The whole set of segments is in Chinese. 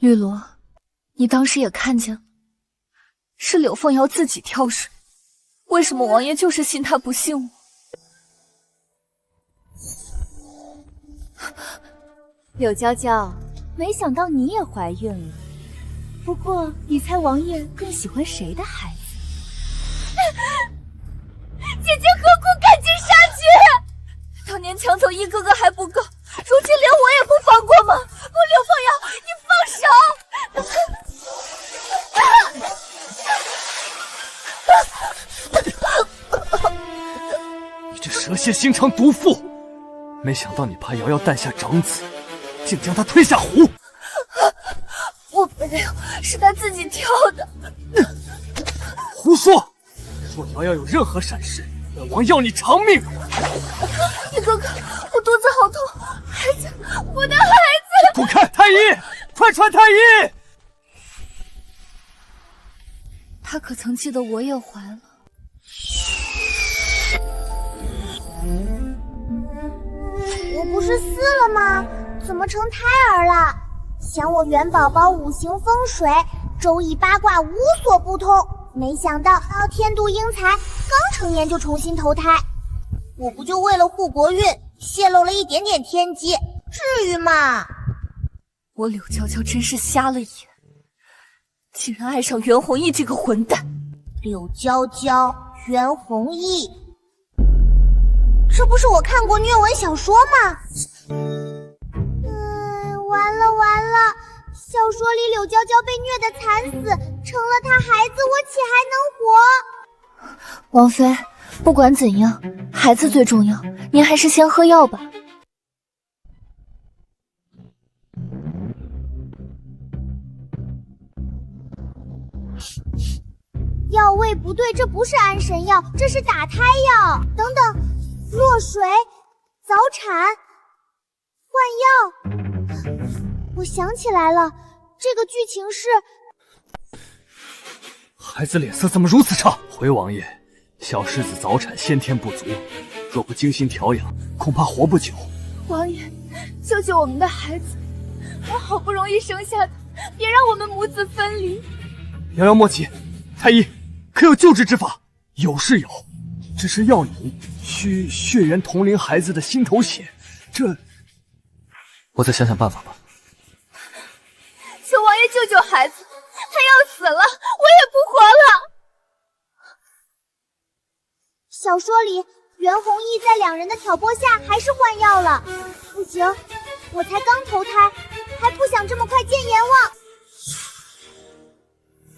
绿萝，你当时也看见了，是柳凤瑶自己挑水，为什么王爷就是信他不信我？柳娇娇，没想到你也怀孕了。不过，你猜王爷更喜欢谁的孩子？姐姐何苦赶尽杀绝？当年抢走一哥哥还不够，如今连我也不放过吗？柳凤瑶，你放手！你这蛇蝎心肠毒妇！没想到你怕瑶瑶诞下长子，竟将她推下湖。我没有，是他自己跳的。胡说！若瑶瑶有任何闪失，本王要你偿命！一哥哥，我肚子好痛，孩子，我的孩子！滚开！太医，快传太医！他可曾记得我也怀了？我不是撕了吗？怎么成胎儿了？想我元宝宝五行风水，周易八卦无所不通，没想到天妒英才，刚成年就重新投胎。我不就为了护国运，泄露了一点点天机，至于吗？我柳娇娇真是瞎了眼，竟然爱上袁弘毅这个混蛋。柳娇娇，袁弘毅，这不是我看过虐文小说吗？完了完了，小说里柳娇娇被虐得惨死，成了她孩子，我岂还能活？王妃，不管怎样，孩子最重要，您还是先喝药吧。药味不对，这不是安神药，这是打胎药。等等，落水、早产、换药。我想起来了，这个剧情是……孩子脸色怎么如此差？回王爷，小世子早产，先天不足，若不精心调养，恐怕活不久。王爷，救救我们的孩子！我好不容易生下的，别让我们母子分离。瑶瑶莫急，太医，可有救治之法？有是有，只是要你需血缘同龄孩子的心头血，这……我再想想办法吧。求王爷救救孩子，他要死了，我也不活了。小说里袁弘毅在两人的挑拨下还是换药了。不行，我才刚投胎，还不想这么快见阎王。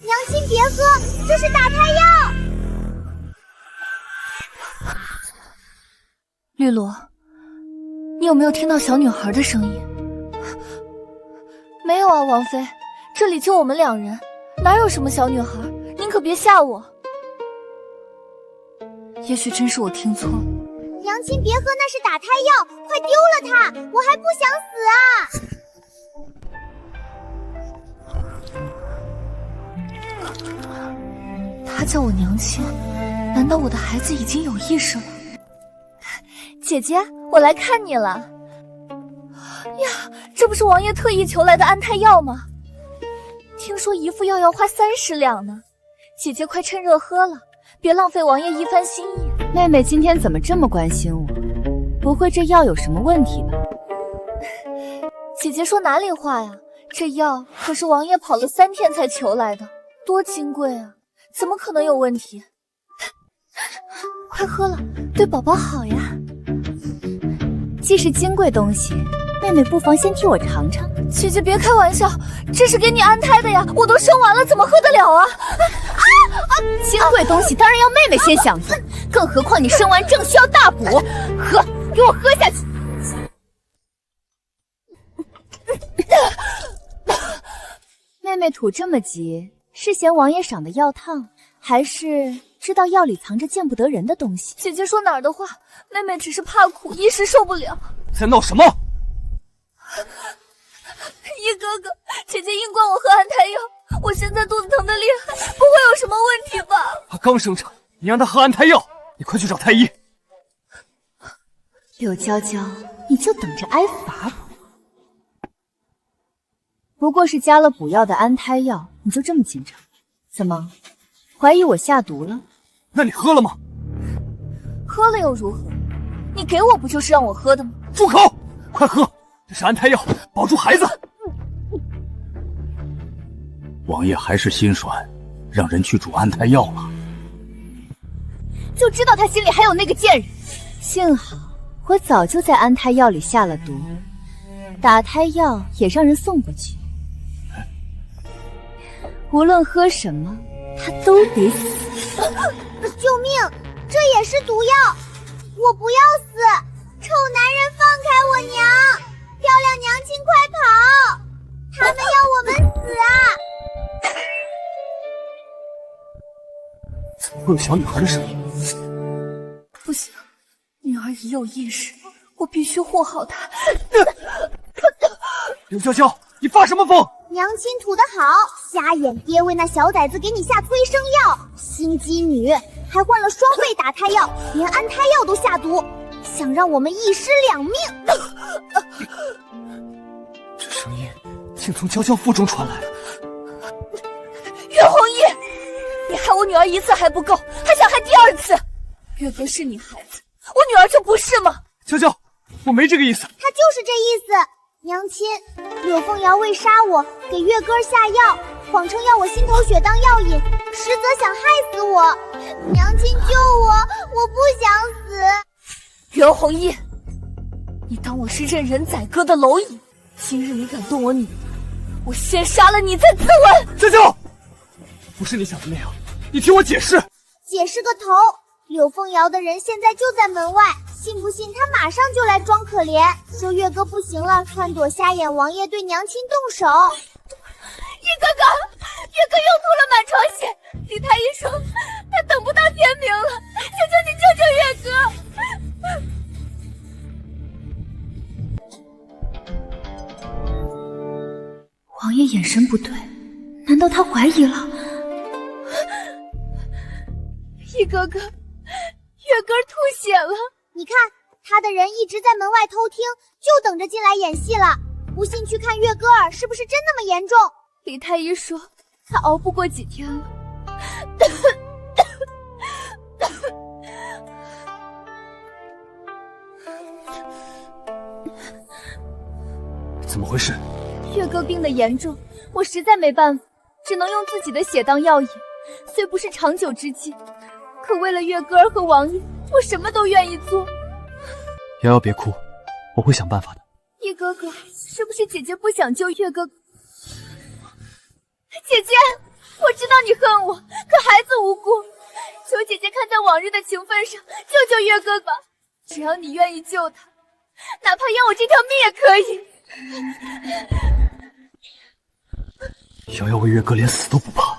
娘亲别喝，这是打胎药。绿萝，你有没有听到小女孩的声音？没有啊，王妃，这里就我们两人，哪有什么小女孩？您可别吓我。也许真是我听错了。娘亲别喝，那是打胎药，快丢了它，我还不想死啊！她叫我娘亲，难道我的孩子已经有意识了？姐姐，我来看你了。呀，这不是王爷特意求来的安胎药吗？听说一副药要花30两呢。姐姐快趁热喝了，别浪费王爷一番心意。妹妹今天怎么这么关心我？不会这药有什么问题吧？姐姐说哪里话呀？这药可是王爷跑了3天才求来的，多金贵啊，怎么可能有问题？快喝了，对宝宝好呀。既是金贵东西，妹妹不妨先替我尝尝。姐姐别开玩笑，这是给你安胎的呀，我都生完了，怎么喝得了啊？金贵东西当然要妹妹先享用，更何况你生完正需要大补。喝，给我喝下去。妹妹吐这么急，是嫌王爷赏的药烫，还是知道药里藏着见不得人的东西？姐姐说哪儿的话，妹妹只是怕苦，一时受不了。在闹什么？一哥哥，姐姐硬灌我喝安胎药，我现在肚子疼得厉害，不会有什么问题吧？她刚生产，你让她喝安胎药，你快去找太医。柳娇娇，你就等着挨罚吧。不过是加了补药的安胎药，你就这么紧张？怎么，怀疑我下毒了？那你喝了吗？喝了又如何？你给我不就是让我喝的吗？住口！快喝，这是安胎药，保住孩子。王爷还是心软，让人去煮安胎药了。就知道他心里还有那个贱人。幸好我早就在安胎药里下了毒，打胎药也让人送过去。无论喝什么，他都得死。救命！这也是毒药！我不要死！臭男人放开我娘！漂亮娘亲快跑！他们要我们死啊！怎么会有小女孩的声音？不行，女儿已有意识，我必须护好她。刘娇娇，你发什么疯？娘亲吐得好，瞎眼爹为那小崽子给你下催生药，心机女还换了双倍打胎药，连安胎药都下毒，想让我们一尸两命。这声音竟从娇娇腹中传来。岳弘毅，你害我女儿一次还不够，还想害第二次。岳哥是你孩子，我女儿就不是吗？娇娇，我没这个意思。他就是这意思。娘亲，柳凤瑶为杀我，给月哥下药，谎称要我心头血当药引，实则想害死我。娘亲救我，我不想死。岳弘毅，你当我是任人宰割的蝼蚁？今日你敢动我女儿，我先杀了你再自刎。娇娇，不是你想的那样，你听我解释。解释个头！柳凤瑶的人现在就在门外，信不信他马上就来装可怜，说月哥不行了，撺掇瞎眼王爷对娘亲动手。一哥哥，月哥又吐了满床血，李太医说他等不到天明了，求求你救救月哥。王爷眼神不对，难道他怀疑了？一哥哥，月哥吐血了。你看，他的人一直在门外偷听，就等着进来演戏了。不信去看月哥儿是不是真那么严重？李太医说他熬不过几天了。怎么回事？月哥病得严重，我实在没办法，只能用自己的血当药引，虽不是长久之计，可为了月哥儿和王爷，我什么都愿意做。瑶瑶别哭，我会想办法的。一哥哥，是不是姐姐不想救月哥哥？姐姐，我知道你恨我，可孩子无辜，求姐姐看在往日的情分上，救救月哥吧。只要你愿意救他，哪怕要我这条命也可以。瑶瑶为月哥连死都不怕，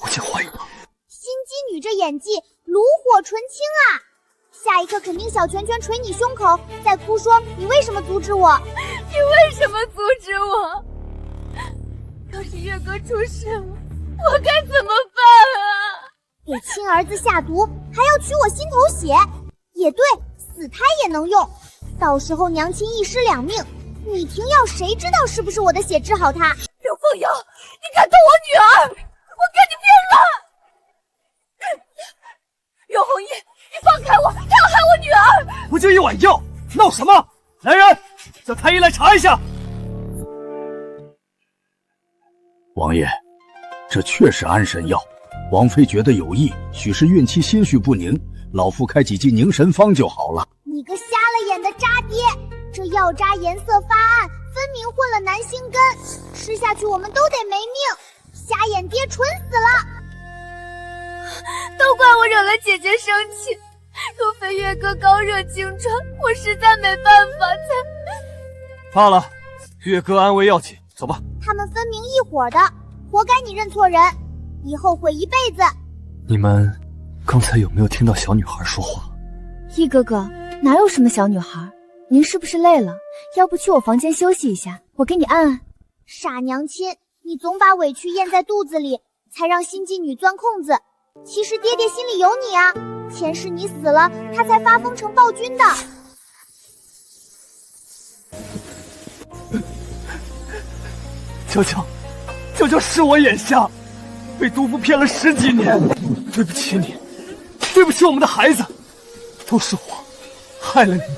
我竟怀疑了。心机女这演技炉火纯青啊！下一刻肯定小拳拳捶你胸口，再哭说你为什么阻止我？你为什么阻止我？要是月哥出事了，我该怎么办啊？给亲儿子下毒，还要取我心头血，也对，死胎也能用。到时候娘亲一尸两命，你停药谁知道是不是我的血治好他？刘凤瑶，你敢动我女儿，我跟你拼了！岳弘毅，你放开我，他要害我女儿！不就一碗药，闹什么？来人，叫太医来查一下。王爷，这确是安神药，王妃觉得有益，许是孕期心绪不宁，老夫开几剂凝神方就好了。你个瞎了眼的渣爹！这药渣颜色发暗，分明混了南星根，吃下去我们都得没命。瞎眼爹蠢死了！都怪我惹了姐姐生气，若非月哥高热惊传，我实在没办法才……罢了，月哥安危要紧，走吧。他们分明一伙的，活该你认错人，以后悔一辈子。你们刚才有没有听到小女孩说话？易哥哥，哪有什么小女孩？您是不是累了？要不去我房间休息一下，我给你按按。傻娘亲，你总把委屈咽在肚子里，才让心机女钻空子。其实爹爹心里有你啊，前世你死了，他才发疯成暴君的。娇娇。这就是我眼瞎，被毒妇骗了10几年。对不起你，对不起我们的孩子，都是我害了你们。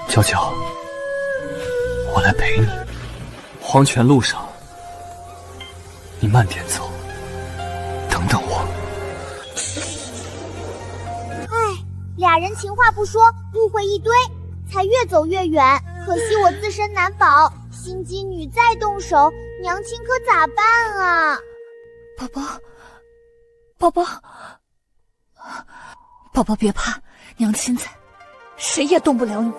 娇娇，我来陪你。黄泉路上，你慢点走，等等我。俩人情话不说，误会一堆，才越走越远。可惜我自身难保，心机女再动手，娘亲可咋办啊？宝宝，宝宝，宝宝别怕，娘亲在，谁也动不了你。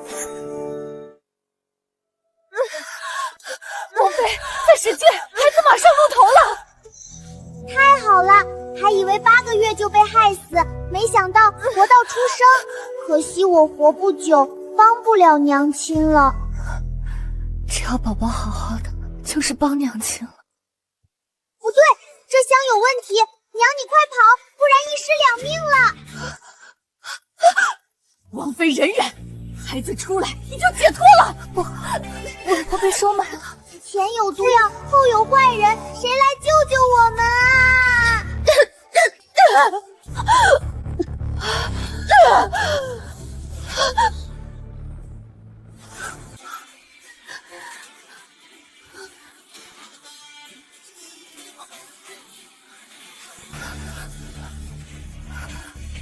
王妃，再使劲，孩子马上露头了。太好了，还以为8个月就被害死，没想到活到出生。可惜我活不久，帮不了娘亲了。只要宝宝好好的，就是帮娘亲了。不对，这箱有问题，娘你快跑，不然1尸2命了。王妃忍忍，孩子出来你就解脱了。我被收买了。前有毒药，后有坏人，谁来救救我们啊？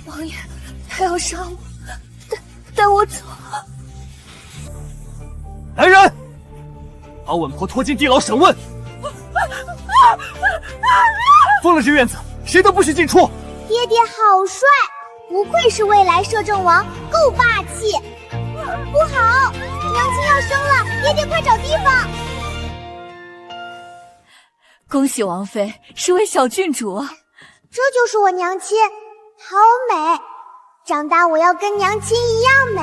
王爷，他要杀我，带我走。来人，把稳婆拖进地牢审问。封了这院子，谁都不许进出。爹爹好帅，不愧是未来摄政王，够霸气。不好，娘亲要生了，爹爹快找地方。恭喜王妃是位小郡主啊！这就是我娘亲，好美，长大我要跟娘亲一样美。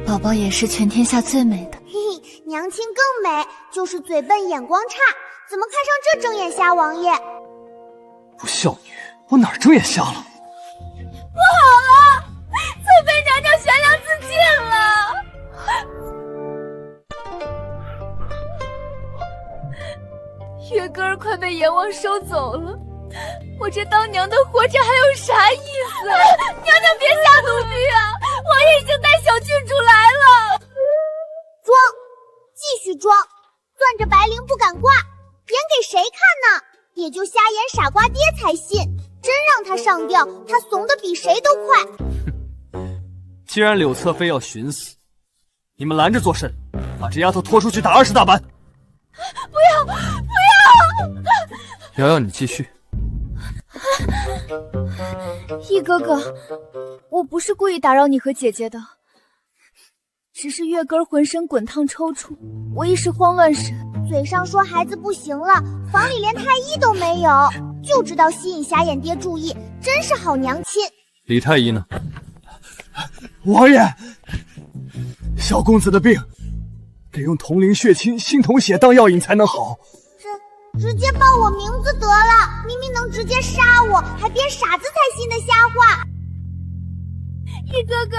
宝宝也是全天下最美的。嘿嘿，娘亲更美，就是嘴笨眼光差，怎么看上这睁眼瞎王爷？不孝女，我哪儿睁眼瞎了？不好了，翠妃娘娘悬梁自尽了。月歌儿快被阎王收走了，我这当娘的活着还有啥意思？娘娘别下毒计啊！王爷已经带小郡主来了。装，继续装，攥着白绫不敢挂，演给谁看呢？也就瞎演傻瓜爹才信，真让他上吊，他怂得比谁都快。既然柳侧妃要寻死，你们拦着做甚？把这丫头拖出去打20大板！不要，不要！瑶瑶，你继续。易哥哥，我不是故意打扰你和姐姐的，只是月根浑身滚烫抽搐，我一时慌乱神。嘴上说孩子不行了，房里连太医都没有，就知道吸引瞎眼爹注意，真是好娘亲。李太医呢？王爷，小公子的病得用铜铃血清、心头血当药引才能好。直接报我名字得了，明明能直接杀我，还编傻子才信的瞎话。易哥哥，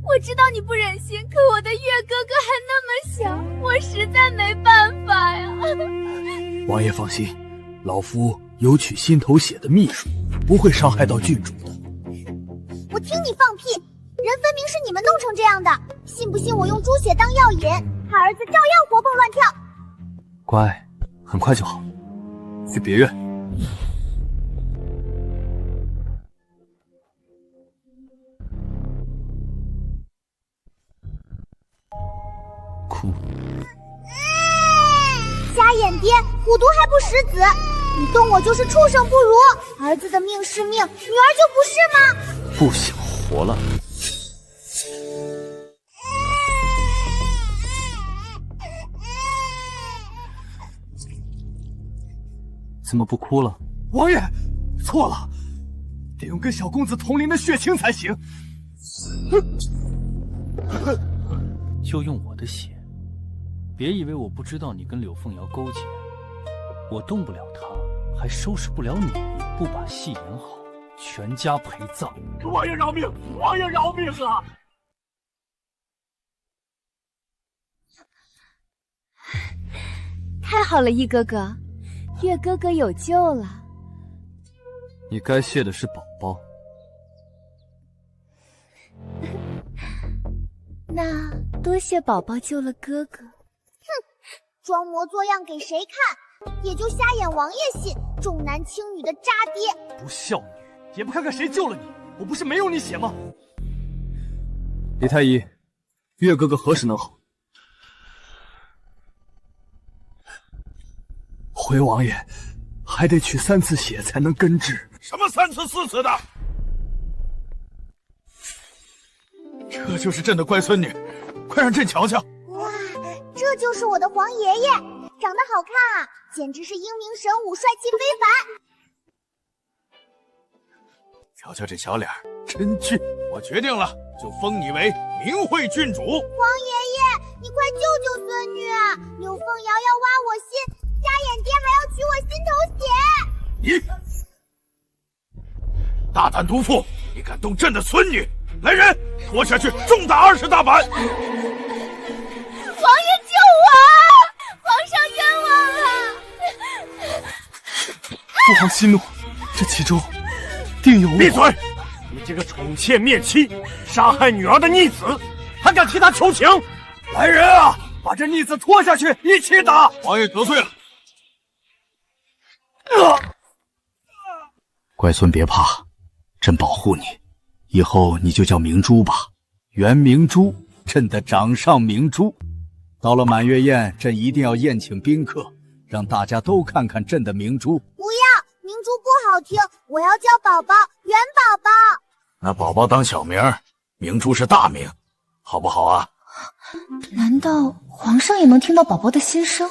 我知道你不忍心，可我的月哥哥还那么小，我实在没办法呀。王爷放心，老夫有取心头血的秘术，不会伤害到郡主的。我听你放屁，人分明是你们弄成这样的，信不信我用猪血当药引，他儿子照样活蹦乱跳。乖，很快就好。去别院。哭。瞎眼爹，虎毒还不食子，你动我就是畜生不如。儿子的命是命，女儿就不是吗？不想活了。怎么不哭了？王爷，错了，得用跟小公子同龄的血清才行。就用我的血，别以为我不知道你跟柳凤瑶勾结，我动不了她，还收拾不了你，不把戏演好，全家陪葬。王爷饶命！王爷饶命啊！太好了，一哥哥，月哥哥有救了。你该谢的是宝宝。那多谢宝宝救了哥哥。装模作样给谁看？也就瞎眼王爷信，重男轻女的渣爹。不孝女，也不看看谁救了你，我不是没有你血吗？李太医，月哥哥何时能好？回王爷，还得取3次血才能根治。什么3次4次的？这就是朕的乖孙女，快让朕瞧瞧。哇，这就是我的皇爷爷，长得好看啊，简直是英明神武，帅气非凡。瞧瞧这小脸，真俊！我决定了，就封你为明惠郡主。皇爷爷，你快救救孙女！柳凤瑶要挖我心，瞎眼爹还要取我心头血。你大胆毒妇，你敢动朕的孙女！来人，拖下去，重打20大板！王爷救我！皇上冤枉了！父皇息怒，这其中定有……闭嘴！你这个宠妾灭妻、杀害女儿的逆子，还敢替他求情？来人啊，把这逆子拖下去，一起打！王爷得罪了。乖孙别怕，朕保护你。以后你就叫明珠吧，袁明珠，朕的掌上明珠。到了满月宴，朕一定要宴请宾客，让大家都看看朕的明珠。不要，明珠不好听，我要叫宝宝，元宝宝。那宝宝当小名，明珠是大名，好不好啊？难道皇上也能听到宝宝的心声？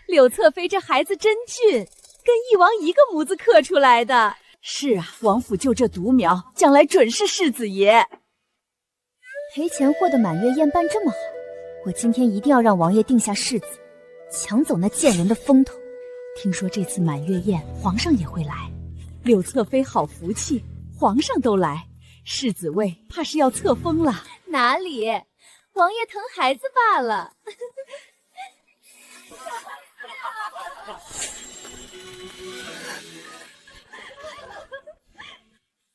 柳侧妃这孩子真俊，跟翼王一个模子刻出来的。是啊，王府就这独苗，将来准是世子爷。赔钱货的满月宴办这么好，我今天一定要让王爷定下世子，抢走那贱人的风头。听说这次满月宴，皇上也会来。柳侧妃好福气，皇上都来，世子位怕是要册封了。哪里，王爷疼孩子罢了。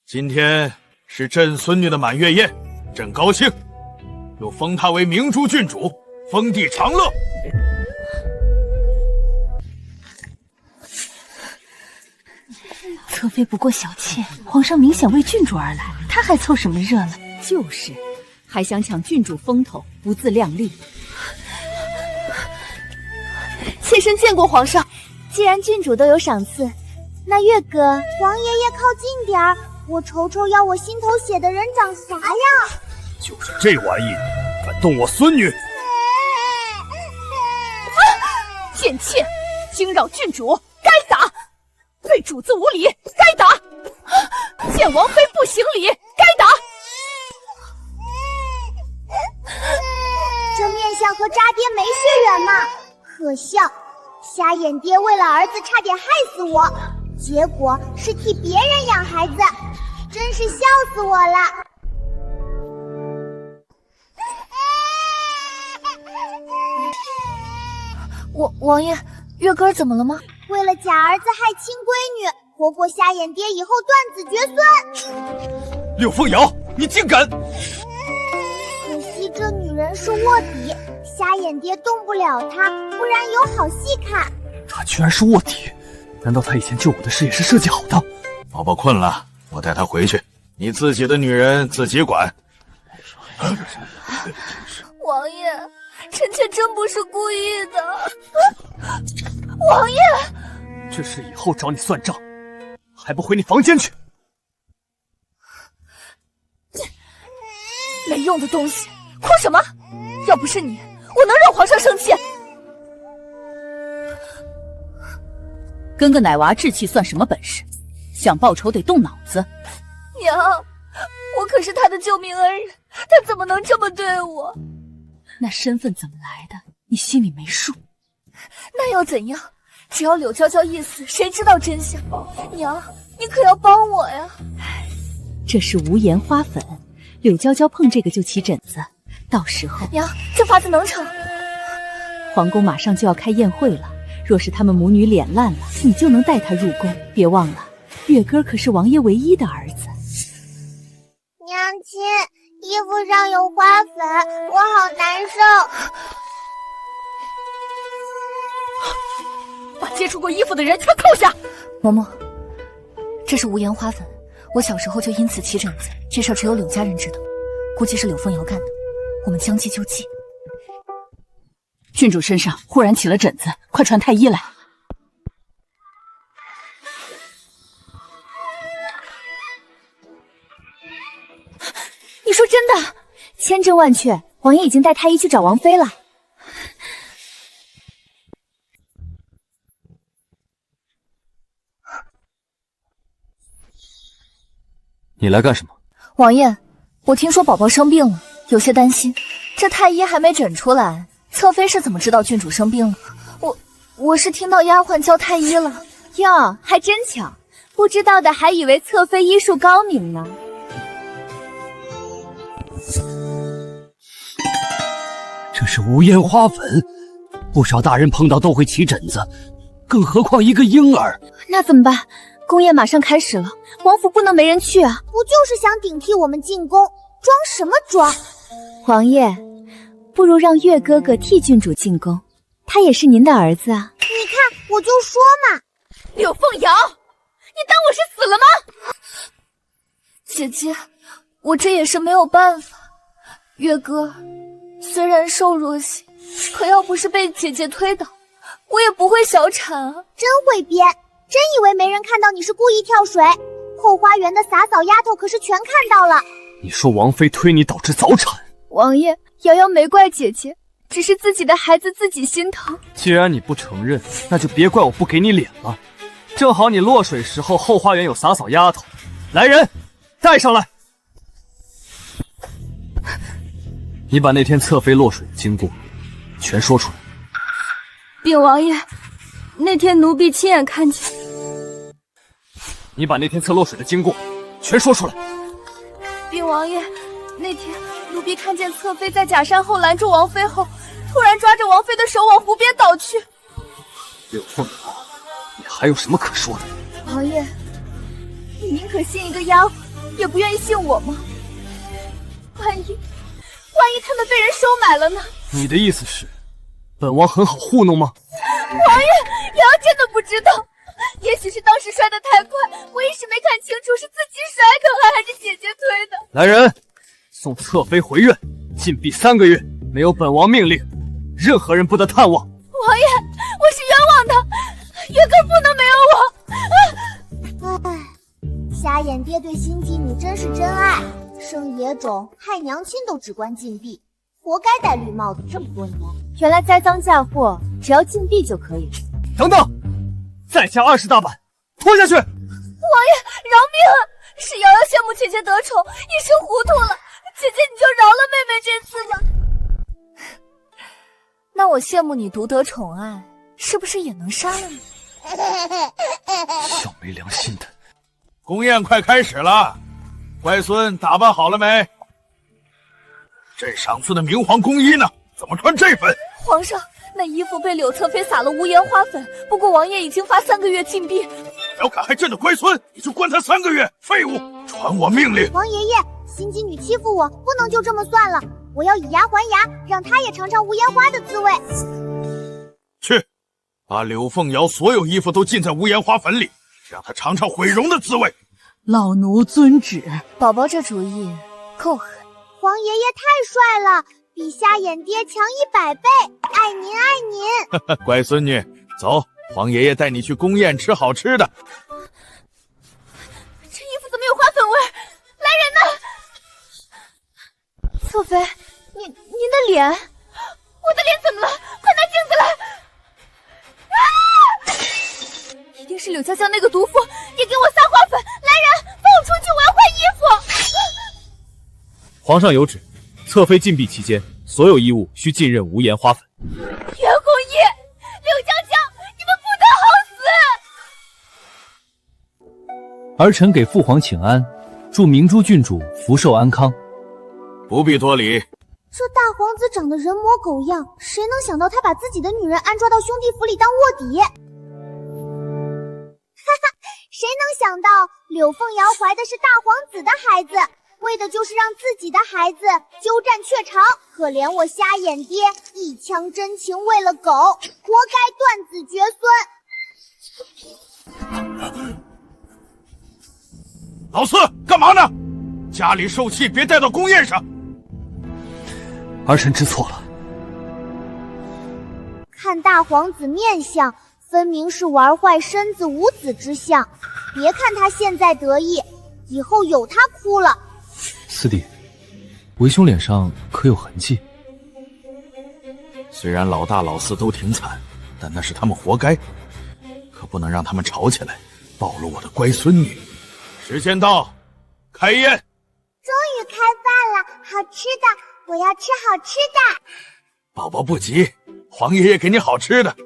今天是朕孙女的满月宴，朕高兴，又封她为明珠郡主，封地长乐。侧妃不过小妾，皇上明显为郡主而来，他还凑什么热闹？就是，还想抢郡主风头，不自量力。妾身见过皇上。既然郡主都有赏赐，那月哥，王爷爷靠近点儿，我瞅瞅要我心头血的人长啥样。就是这玩意，敢动我孙女！贱妾，惊扰郡主，该打！对主子无礼，该打！见王妃不行礼，该打！这面相和渣爹没血缘嘛，可笑！瞎眼爹为了儿子差点害死我，结果是替别人养孩子，真是笑死我了。王爷，月哥怎么了吗？为了假儿子害亲闺女，活过瞎眼爹以后断子绝孙。柳凤瑶，你竟敢！可惜这女人是卧底，瞎眼爹动不了她，不然有好戏看。他居然是卧底，难道他以前救我的事也是设计好的？宝宝困了，我带他回去，你自己的女人自己管。王爷，臣妾真不是故意的。王爷，这事以后找你算账，还不回你房间去？没用的东西，哭什么？要不是你，我能让皇上生气？跟个奶娃置气算什么本事？想报仇得动脑子。娘，我可是他的救命恩人，他怎么能这么对我？那身份怎么来的？你心里没数？那又怎样？只要柳娇娇一死，谁知道真相？娘，你可要帮我呀！这是无盐花粉，柳娇娇碰这个就起疹子，到时候……娘，这法子能成？皇宫马上就要开宴会了，若是他们母女脸烂了，你就能带她入宫。别忘了，月哥可是王爷唯一的儿子。娘亲，衣服上有花粉，我好难受。把接触过衣服的人全扣下。嬷嬷，这是无盐花粉，我小时候就因此起疹子，这事只有柳家人知道，估计是柳凤瑶干的，我们将计就计。郡主身上忽然起了疹子，快传太医来。你说真的？千真万确，王爷已经带太医去找王妃了。你来干什么？王爷，我听说宝宝生病了，有些担心。这太医还没诊出来，侧妃是怎么知道郡主生病了？我是听到丫鬟叫太医了。哟，还真巧，不知道的还以为侧妃医术高明呢。这是无烟花粉，不少大人碰到都会起疹子，更何况一个婴儿。那怎么办？宫宴马上开始了，王府不能没人去啊！不就是想顶替我们进宫，装什么装？王爷，不如让月哥哥替郡主进宫，他也是您的儿子啊。你看，我就说嘛。柳凤瑶，你当我是死了吗？姐姐，我这也是没有办法。月哥虽然瘦弱些，可要不是被姐姐推倒，我也不会小产啊。真会编，真以为没人看到你是故意跳水。后花园的洒扫丫头可是全看到了。你说王妃推你导致早产？王爷，瑶瑶没怪姐姐，只是自己的孩子自己心疼。既然你不承认，那就别怪我不给你脸了。正好你落水时候后花园有洒扫丫头，来人，带上来。你把那天侧妃落水的经过全说出来。禀王爷，那天奴婢亲眼看见。你把那天侧落水的经过全说出来。禀王爷，那天奴婢看见侧妃在假山后拦住王妃后，突然抓着王妃的手往湖边倒去。柳凤瑶，你还有什么可说的？王爷，你宁可信一个丫鬟，也不愿意信我吗？万一他们被人收买了呢？你的意思是，本王很好糊弄吗？王爷，瑶瑶真的不知道，也许是当时摔得太快，我一时没看清楚是自己摔的还是姐姐推的。来人，送侧妃回院，禁闭3个月，没有本王命令，任何人不得探望。王爷，我是冤枉的，月哥不能没有我。唉，瞎眼爹对心机女真是真爱，生野种害娘亲都只关禁闭，活该戴绿帽子这么多年。原来栽赃嫁祸只要禁闭就可以了。等等，再加20大板，拖下去！王爷饶命啊！是瑶瑶羡慕姐姐得宠，一时糊涂了。姐姐你就饶了妹妹这次吧。那我羡慕你独得宠爱，是不是也能杀了你？小没良心的！宫宴快开始了，乖孙打扮好了没？朕赏赐的明皇宫衣呢？怎么穿这份？皇上，那衣服被柳侧妃撒了无盐花粉，不过王爷已经罚3个月禁闭。要敢害朕的乖孙，你就关他3个月！废物！传我命令！王爷爷，心机女欺负我，不能就这么算了，我要以牙还牙，让她也尝尝无盐花的滋味。去，把柳凤瑶所有衣服都浸在无盐花粉里，让她尝尝毁容的滋味。老奴遵旨。宝这主意够狠。皇爷爷太帅了，比瞎眼爹强100倍，爱您爱您。乖孙女，走，皇爷爷带你去宫宴吃好吃的。这衣服怎么有花粉味？来人呐！侧妃，您的脸，我的脸怎么了？快拿镜子来！啊！一定是柳家将那个毒妇也给我撒花粉！来人，放我出去，我要换衣服！皇上有旨，侧妃禁闭期间，所有衣物需浸润无盐花粉。袁弘毅，柳江江，你们不得好死！儿臣给父皇请安，祝明珠郡主福寿安康。不必多礼，这大皇子长得人模狗样，谁能想到他把自己的女人安抓到兄弟府里当卧底？哈哈，谁能想到柳凤瑶怀的是大皇子的孩子，为的就是让自己的孩子鸠占鹊巢。可怜我瞎眼爹，一腔真情为了狗，活该断子绝孙。老四，干嘛呢？家里受气别带到宫宴上。儿臣知错了。看大皇子面相，分明是玩坏身子无子之相。别看他现在得意，以后有他哭了。四弟，为兄脸上可有痕迹？虽然老大老四都挺惨，但那是他们活该，可不能让他们吵起来，暴露我的乖孙女。时间到，开宴。终于开饭了，好吃的，我要吃好吃的。宝宝不急，皇爷爷给你好吃的。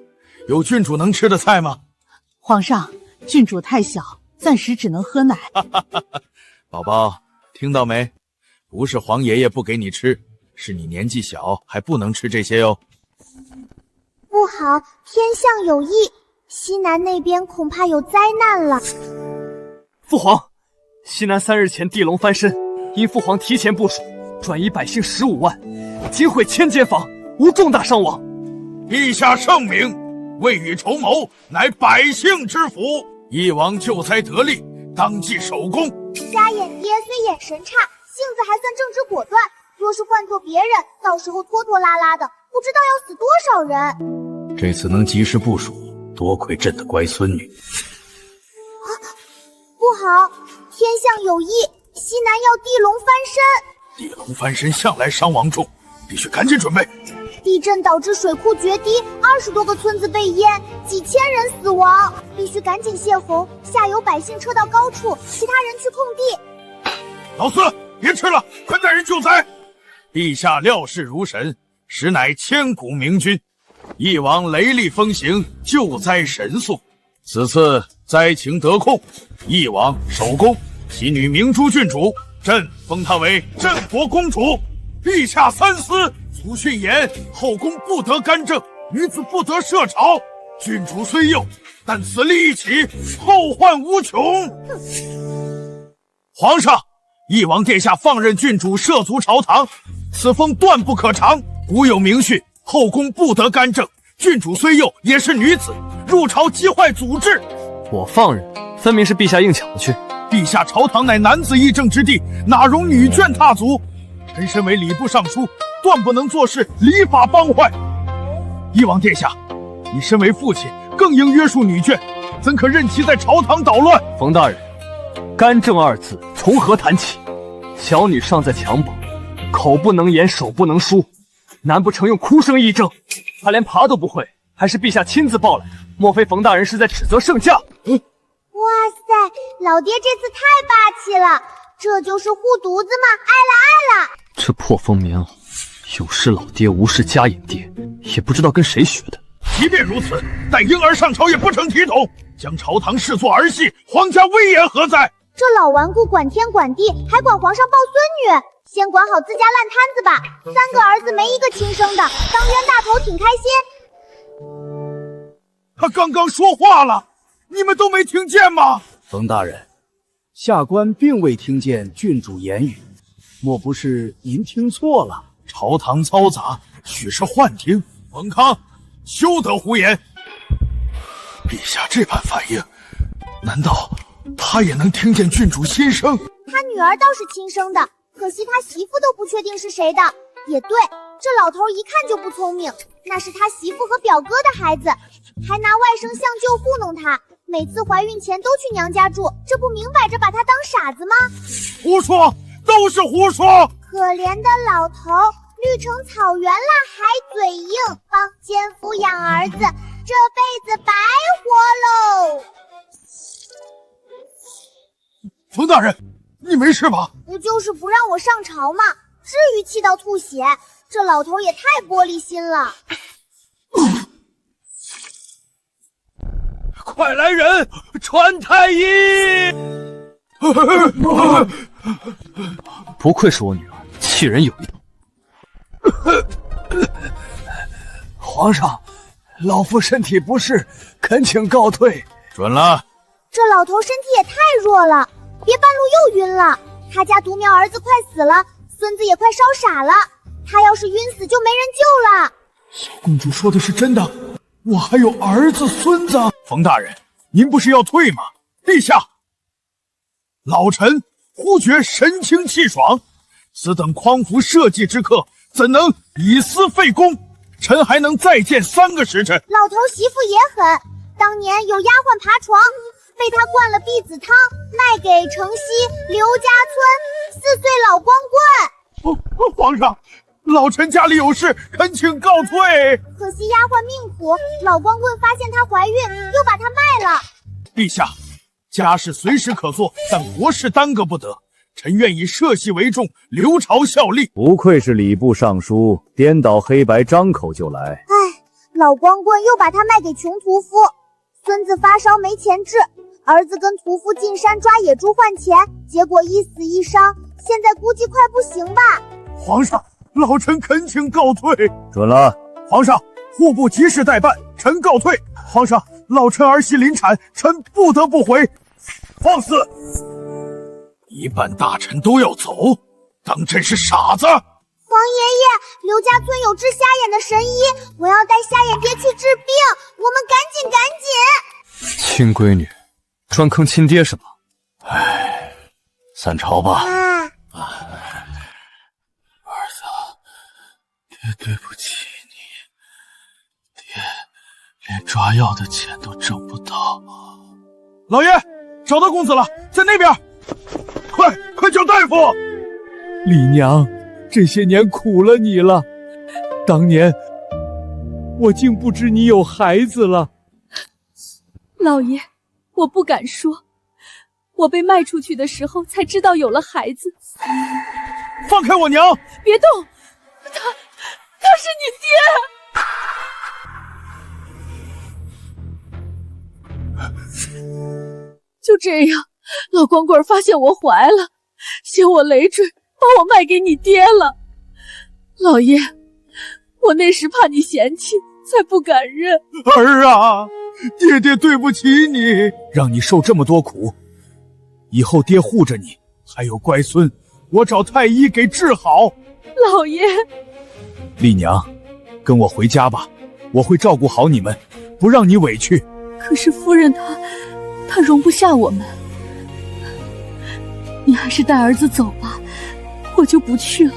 有郡主能吃的菜吗？皇上，郡主太小，暂时只能喝奶。宝宝，听到没？不是皇爷爷不给你吃，是你年纪小，还不能吃这些哟。不好，天象有异，西南那边恐怕有灾难了。父皇，西南3日前地龙翻身，因父皇提前部署，转移百姓15万，仅毁1000间房，无重大伤亡。陛下圣明，未雨绸缪，乃百姓之福。翼王救灾得力，当即首功。瞎眼爹虽眼神差，性子还算正直果断，若是换做别人，到时候拖拖拉拉的，不知道要死多少人。这次能及时部署，多亏朕的乖孙女。不好，天象有异，西南要地龙翻身。地龙翻身向来伤亡重，必须赶紧准备。地震导致水库决堤，20多个村子被淹，几千人死亡，必须赶紧泄洪，下游百姓撤到高处，其他人去空地。老四，别吃了，快带人救灾！陛下料事如神，实乃千古明君。翼王雷厉风行，救灾神速。此次灾情得控，翼王首功，其女明珠郡主，朕封她为镇国公主。陛下三思，祖训言，后宫不得干政，女子不得涉朝。郡主虽幼，但此力一起，后患无穷。皇上，翼王殿下放任郡主涉足朝堂，此风断不可长。古有明训，后宫不得干政。郡主虽幼，也是女子，入朝击坏祖制。我放任，分明是陛下硬抢的去。陛下朝堂乃男子议政之地，哪容女眷踏足？臣身为礼部尚书，断不能坐视礼法崩坏。翼王殿下，你身为父亲，更应约束女眷，怎可任其在朝堂捣乱？冯大人，干政2字从何谈起？小女尚在襁褓，口不能言，手不能书，难不成用哭声议政？她连爬都不会，还是陛下亲自抱来的？莫非冯大人是在指责圣驾？哇塞，老爹这次太霸气了，这就是护犊子吗？爱了爱了！这破风棉袄，有失老爹，无视家眼爹，也不知道跟谁学的。即便如此，但婴儿上朝也不成体统，将朝堂视作儿戏，皇家威严何在？这老顽固管天管地，还管皇上抱孙女，先管好自家烂摊子吧。3个儿子没一个亲生的，当冤大头挺开心。他刚刚说话了，你们都没听见吗？冯大人，下官并未听见郡主言语，莫不是您听错了？朝堂嘈杂，许是幻听。冯康，休得胡言！陛下这般反应，难道他也能听见郡主心声？他女儿倒是亲生的，可惜他媳妇都不确定是谁的。也对，这老头一看就不聪明，那是他媳妇和表哥的孩子，还拿外甥相救糊弄他，每次怀孕前都去娘家住，这不明摆着把他当傻子吗？胡说，都是胡说！可怜的老头，绿成草原了还嘴硬，帮奸夫养儿子，这辈子白活喽！冯大人，你没事吧？不就是不让我上朝吗？至于气到吐血？这老头也太玻璃心了。快来人，传太医！不愧是我女儿，气人有力。皇上，老夫身体不适，恳请告退。准了。这老头身体也太弱了，别半路又晕了。他家独苗儿子快死了，孙子也快烧傻了。他要是晕死就没人救了。小公主说的是真的，我还有儿子孙子。冯大人，您不是要退吗？陛下，老臣忽觉神清气爽，此等匡扶社稷之客，怎能以私废公？臣还能再见3个时辰。老头媳妇也狠，当年有丫鬟爬床，被他灌了避子汤，卖给城西刘家村4岁老光棍。皇上，老臣家里有事，恳请告退。可惜丫鬟命苦，老光棍发现她怀孕，又把她卖了。陛下，家事随时可做，但国事耽搁不得。臣愿以社稷为重，留朝效力。不愧是礼部尚书，颠倒黑白，张口就来。唉，老光棍又把她卖给穷屠夫，孙子发烧没钱治，儿子跟屠夫进山抓野猪换钱，结果一死一伤，现在估计快不行吧。皇上，老臣恳请告退。准了。皇上，户部急事待办，臣告退。皇上，老臣儿媳临产，臣不得不回。放肆！一半大臣都要走，当朕是傻子？皇爷爷，刘家村有治瞎眼的神医，我要带瞎眼爹去治病，我们赶紧！亲闺女，专坑亲爹是吧？唉，散朝吧。儿子，爹对不起你，爹连抓药的钱都挣不到。老爷，找到公子了，在那边。快叫大夫！李娘，这些年苦了你了。当年我竟不知你有孩子了。老爷，我不敢说，我被卖出去的时候才知道有了孩子。放开我娘！别动，他是你爹。就这样，老光棍发现我怀了，嫌我累赘，把我卖给你爹了。老爷，我那时怕你嫌弃，才不敢认。儿啊，爹爹对不起你，让你受这么多苦，以后爹护着你，还有乖孙，我找太医给治好。老爷，丽娘，跟我回家吧，我会照顾好你们，不让你委屈。可是夫人她容不下我们，你还是带儿子走吧，我就不去了。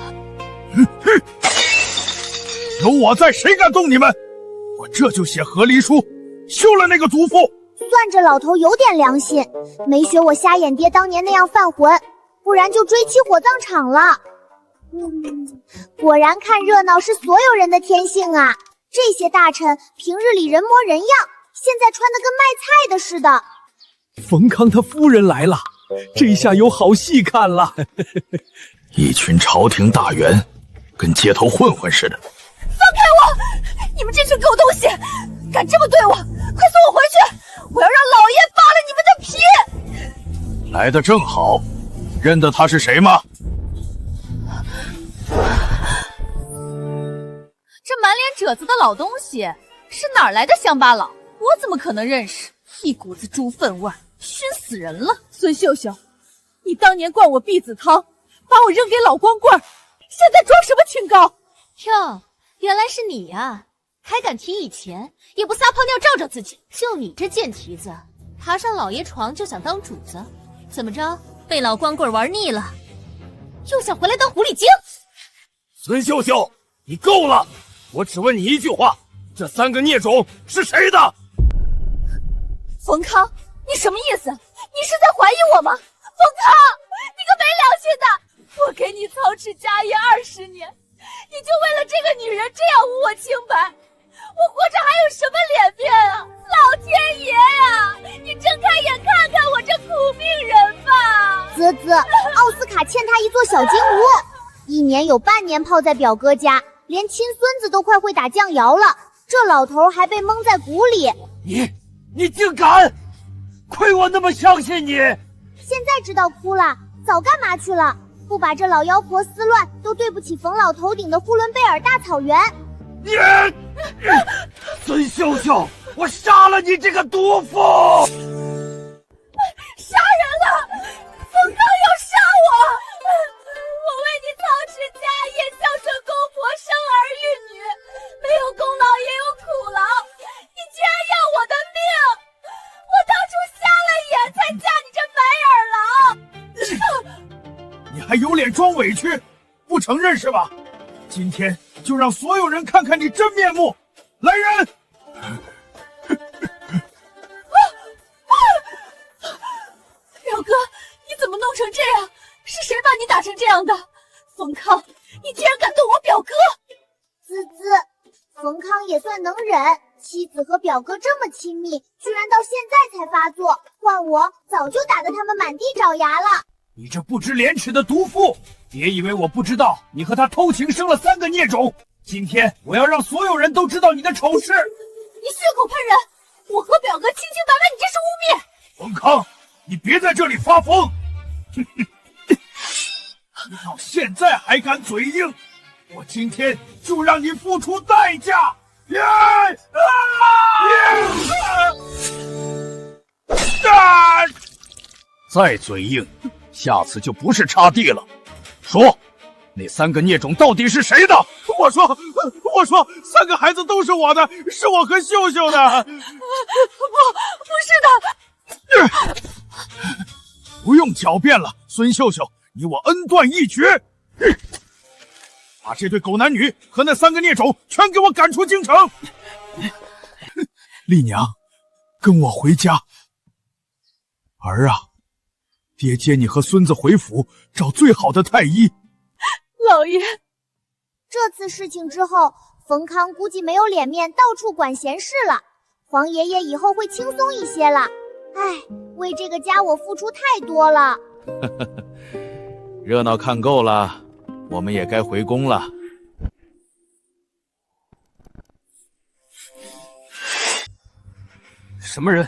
有我在，谁敢动你们？我这就写和离书，休了那个屠夫。算这老头有点良心，没学我瞎眼爹当年那样犯浑，不然就追起火葬场了。果然看热闹是所有人的天性啊！这些大臣平日里人模人样，现在穿得跟卖菜的似的。冯康他夫人来了，这下有好戏看了。一群朝廷大员，跟街头混混似的。放开我！你们这群狗东西，敢这么对我，快送我回去！我要让老爷扒了你们的皮！来得正好，认得他是谁吗？这满脸褶子的老东西是哪儿来的乡巴佬？我怎么可能认识？一股子猪粪味，熏死人了！孙秀秀，你当年灌我避子汤，把我扔给老光棍，现在装什么清高？哟，原来是你呀！还敢提以前，也不撒泡尿照照自己。就你这贱蹄子，爬上老爷床就想当主子，怎么着？被老光棍玩腻了，又想回来当狐狸精？孙秀秀，你够了！我只问你一句话，这3个孽种是谁的？冯康，你什么意思？你是在怀疑我吗？冯康，你个没良心的！我给你操持家业20年，你就为了这个女人这样污我清白，我活着还有什么脸面啊？老天爷呀，你睁开眼看看我这苦命人吧！啧啧，奥斯卡欠他一座小金屋，1年有半年泡在表哥家，连亲孙子都快会打酱油了，这老头还被蒙在鼓里。你竟敢！亏我那么相信你！现在知道哭了，早干嘛去了？不不把这老妖婆撕乱，都对不起冯老头顶的呼伦贝尔大草原。孙秀秀，我杀了你这个毒妇！杀人了！冯刚要杀我！我为你操持家业，孝顺公婆，生儿育女，没有功劳也有苦劳，你居然要我的命！我当初瞎了眼才嫁你这白眼狼！你还有脸装委屈，不承认是吧？今天就让所有人看看你真面目！来人！表哥，你怎么弄成这样？是谁把你打成这样的？冯康，你居然敢动我表哥！滋滋，冯康也算能忍，妻子和表哥这么亲密，居然到现在才发作，换我早就打得他们满地找牙了。你这不知廉耻的毒妇！别以为我不知道，你和他偷情生了3个孽种。今天我要让所有人都知道你的丑事！你血口喷人！我和表哥清清白白，你这是污蔑！冯康，你别在这里发疯！你到现在还敢嘴硬，我今天就让你付出代价！再嘴硬，下次就不是插地了。说，那3个孽种到底是谁的？我说，3个孩子都是我的，是我和秀秀的。不是的。不用狡辩了，孙秀秀，你我恩断义绝。把这对狗男女和那3个孽种全给我赶出京城。丽娘，跟我回家。儿啊，爹接你和孙子回府找最好的太医。老爷，这次事情之后，冯康估计没有脸面到处管闲事了。黄爷爷以后会轻松一些了。唉，为这个家我付出太多了。热闹看够了，我们也该回宫了。什么人？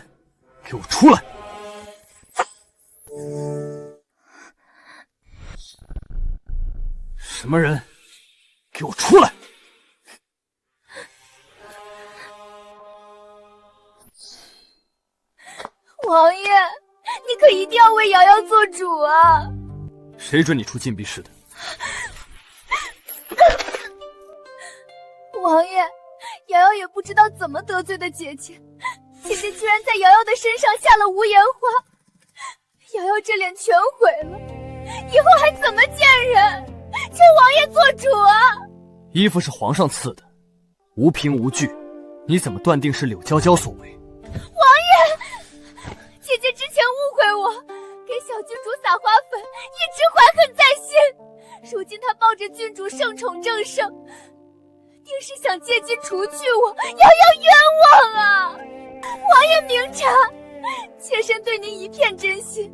给我出来！什么人？给我出来！王爷，你可一定要为瑶瑶做主啊！谁准你出禁闭室的？王爷，瑶瑶也不知道怎么得罪的姐姐，姐姐居然在瑶瑶的身上下了无言花，瑶瑶这脸全毁了，以后还怎么见人？求王爷做主啊！衣服是皇上赐的，无凭无据，你怎么断定是柳娇娇所为？王爷，姐姐之前误会我，给小郡主撒花粉，一直怀恨在心。如今她抱着郡主圣宠正盛，定是想借机除去我，瑶瑶冤枉啊！王爷明察，妾身对您一片真心，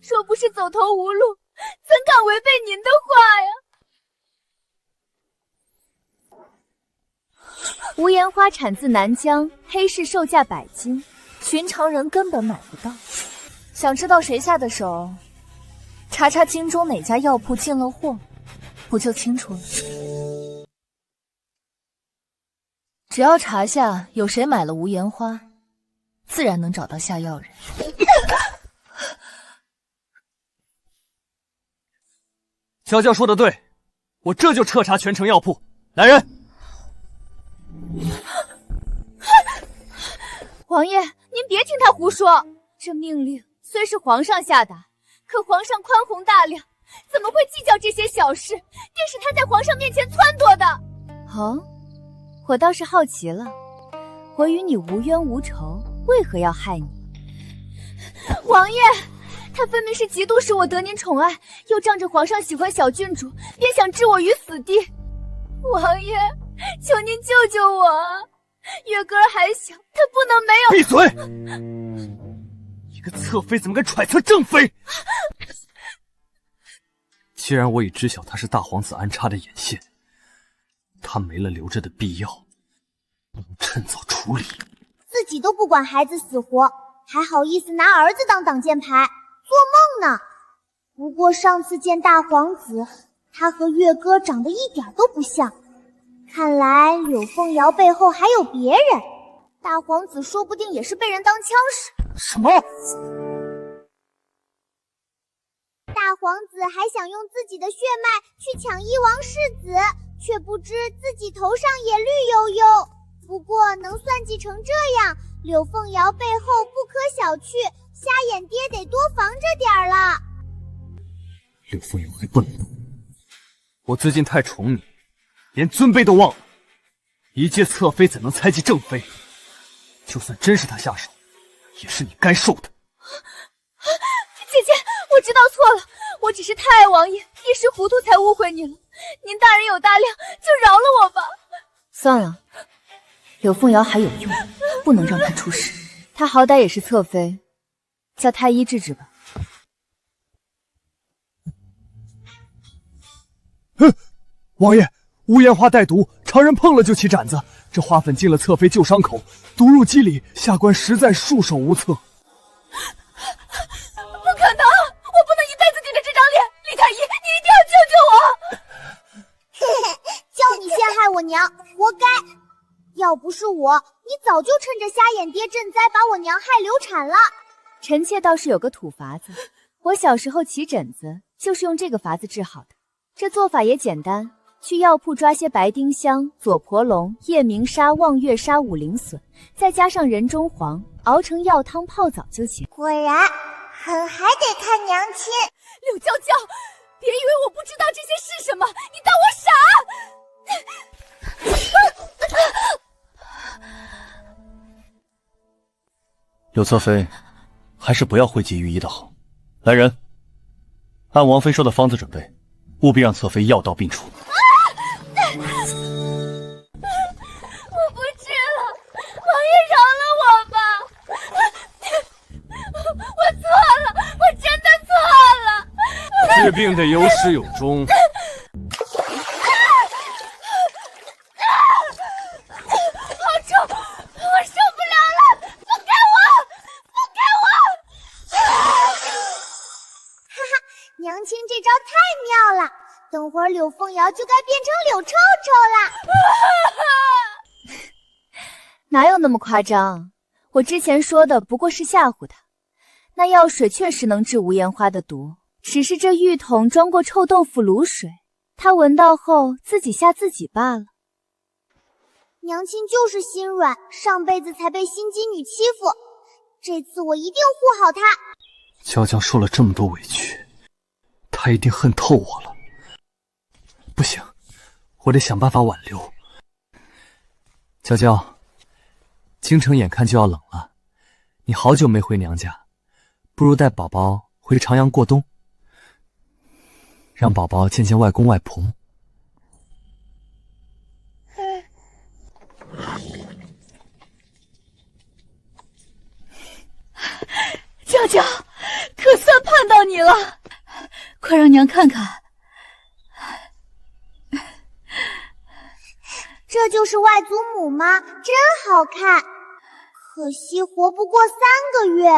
若不是走投无路，怎敢违背您的话呀？无言花产自南疆，黑市售价100斤，寻常人根本买不到。想知道谁下的手？查查京中哪家药铺进了货，不就清楚了？只要查下有谁买了无言花，自然能找到下药人。娇娇说的对，我这就彻查全城药铺。来人！王爷，您别听他胡说，这命令虽是皇上下达，可皇上宽宏大量，怎么会计较这些小事？定是他在皇上面前撺掇的。哦，我倒是好奇了，我与你无冤无仇，为何要害你？王爷，他分明是嫉妒使我得您宠爱，又仗着皇上喜欢小郡主，便想置我于死地。王爷，求您救救我啊！月歌还小，他不能没有……闭嘴！一个侧妃怎么敢揣测正妃？既然我已知晓他是大皇子安插的眼线，他没了留着的必要，趁早处理。自己都不管孩子死活，还好意思拿儿子当挡箭牌，做梦呢！不过上次见大皇子，他和月哥长得一点都不像，看来柳凤瑶背后还有别人。大皇子说不定也是被人当枪使。什么？大皇子还想用自己的血脉去抢一王世子，却不知自己头上也绿油油。不过能算计成这样，柳凤瑶背后不可小觑，瞎眼爹得多防着点儿了。柳凤瑶还不能动，我最近太宠你，连尊卑都忘了。一介侧妃怎能猜忌正妃？就算真是他下手，也是你该受的。姐姐，我知道错了，我只是太爱王爷，一时糊涂才误会你了。您大人有大量，就饶了我吧。算了，柳凤瑶还有用，不能让她出事。她好歹也是侧妃，叫太医治治吧。哼，王爷，无烟花带毒，常人碰了就起疹子。这花粉进了侧妃旧伤口，毒入肌里，下官实在束手无策。不可能！我不能一辈子盯着这张脸！李太医，你一定要救救我！叫你陷害我娘，活该！要不是我，你早就趁着瞎眼爹赈灾，把我娘害流产了。臣妾倒是有个土法子，我小时候起疹子就是用这个法子治好的。这做法也简单，去药铺抓些白丁香、左婆龙、夜明砂、望月砂、五灵笋，再加上人中黄，熬成药汤泡澡就行。果然，还得看娘亲。柳娇娇，别以为我不知道这些是什么，你当我傻？柳侧妃，还是不要讳疾于医的好。来人，按王妃说的方子准备，务必让侧妃药到病除。我不治了，王爷饶了我吧！我错了，我真的错了。治病得有始有终。好重，我受不了了！放开我！放开我！哈哈，娘亲这招太妙了，等会儿柳凤瑶就该变成柳臭臭了。哪有那么夸张？我之前说的不过是吓唬他。那药水确实能治无烟花的毒，只是这浴桶装过臭豆腐卤水，他闻到后自己吓自己罢了。娘亲就是心软，上辈子才被心机女欺负，这次我一定护好她。娇娇受了这么多委屈，她一定恨透我了。不行，我得想办法挽留。娇娇，京城眼看就要冷了，你好久没回娘家，不如带宝宝回长阳过冬，让宝宝见见外公外婆。娇娇，可算盼到你了，快让娘看看。这就是外祖母吗？真好看，可惜活不过3个月。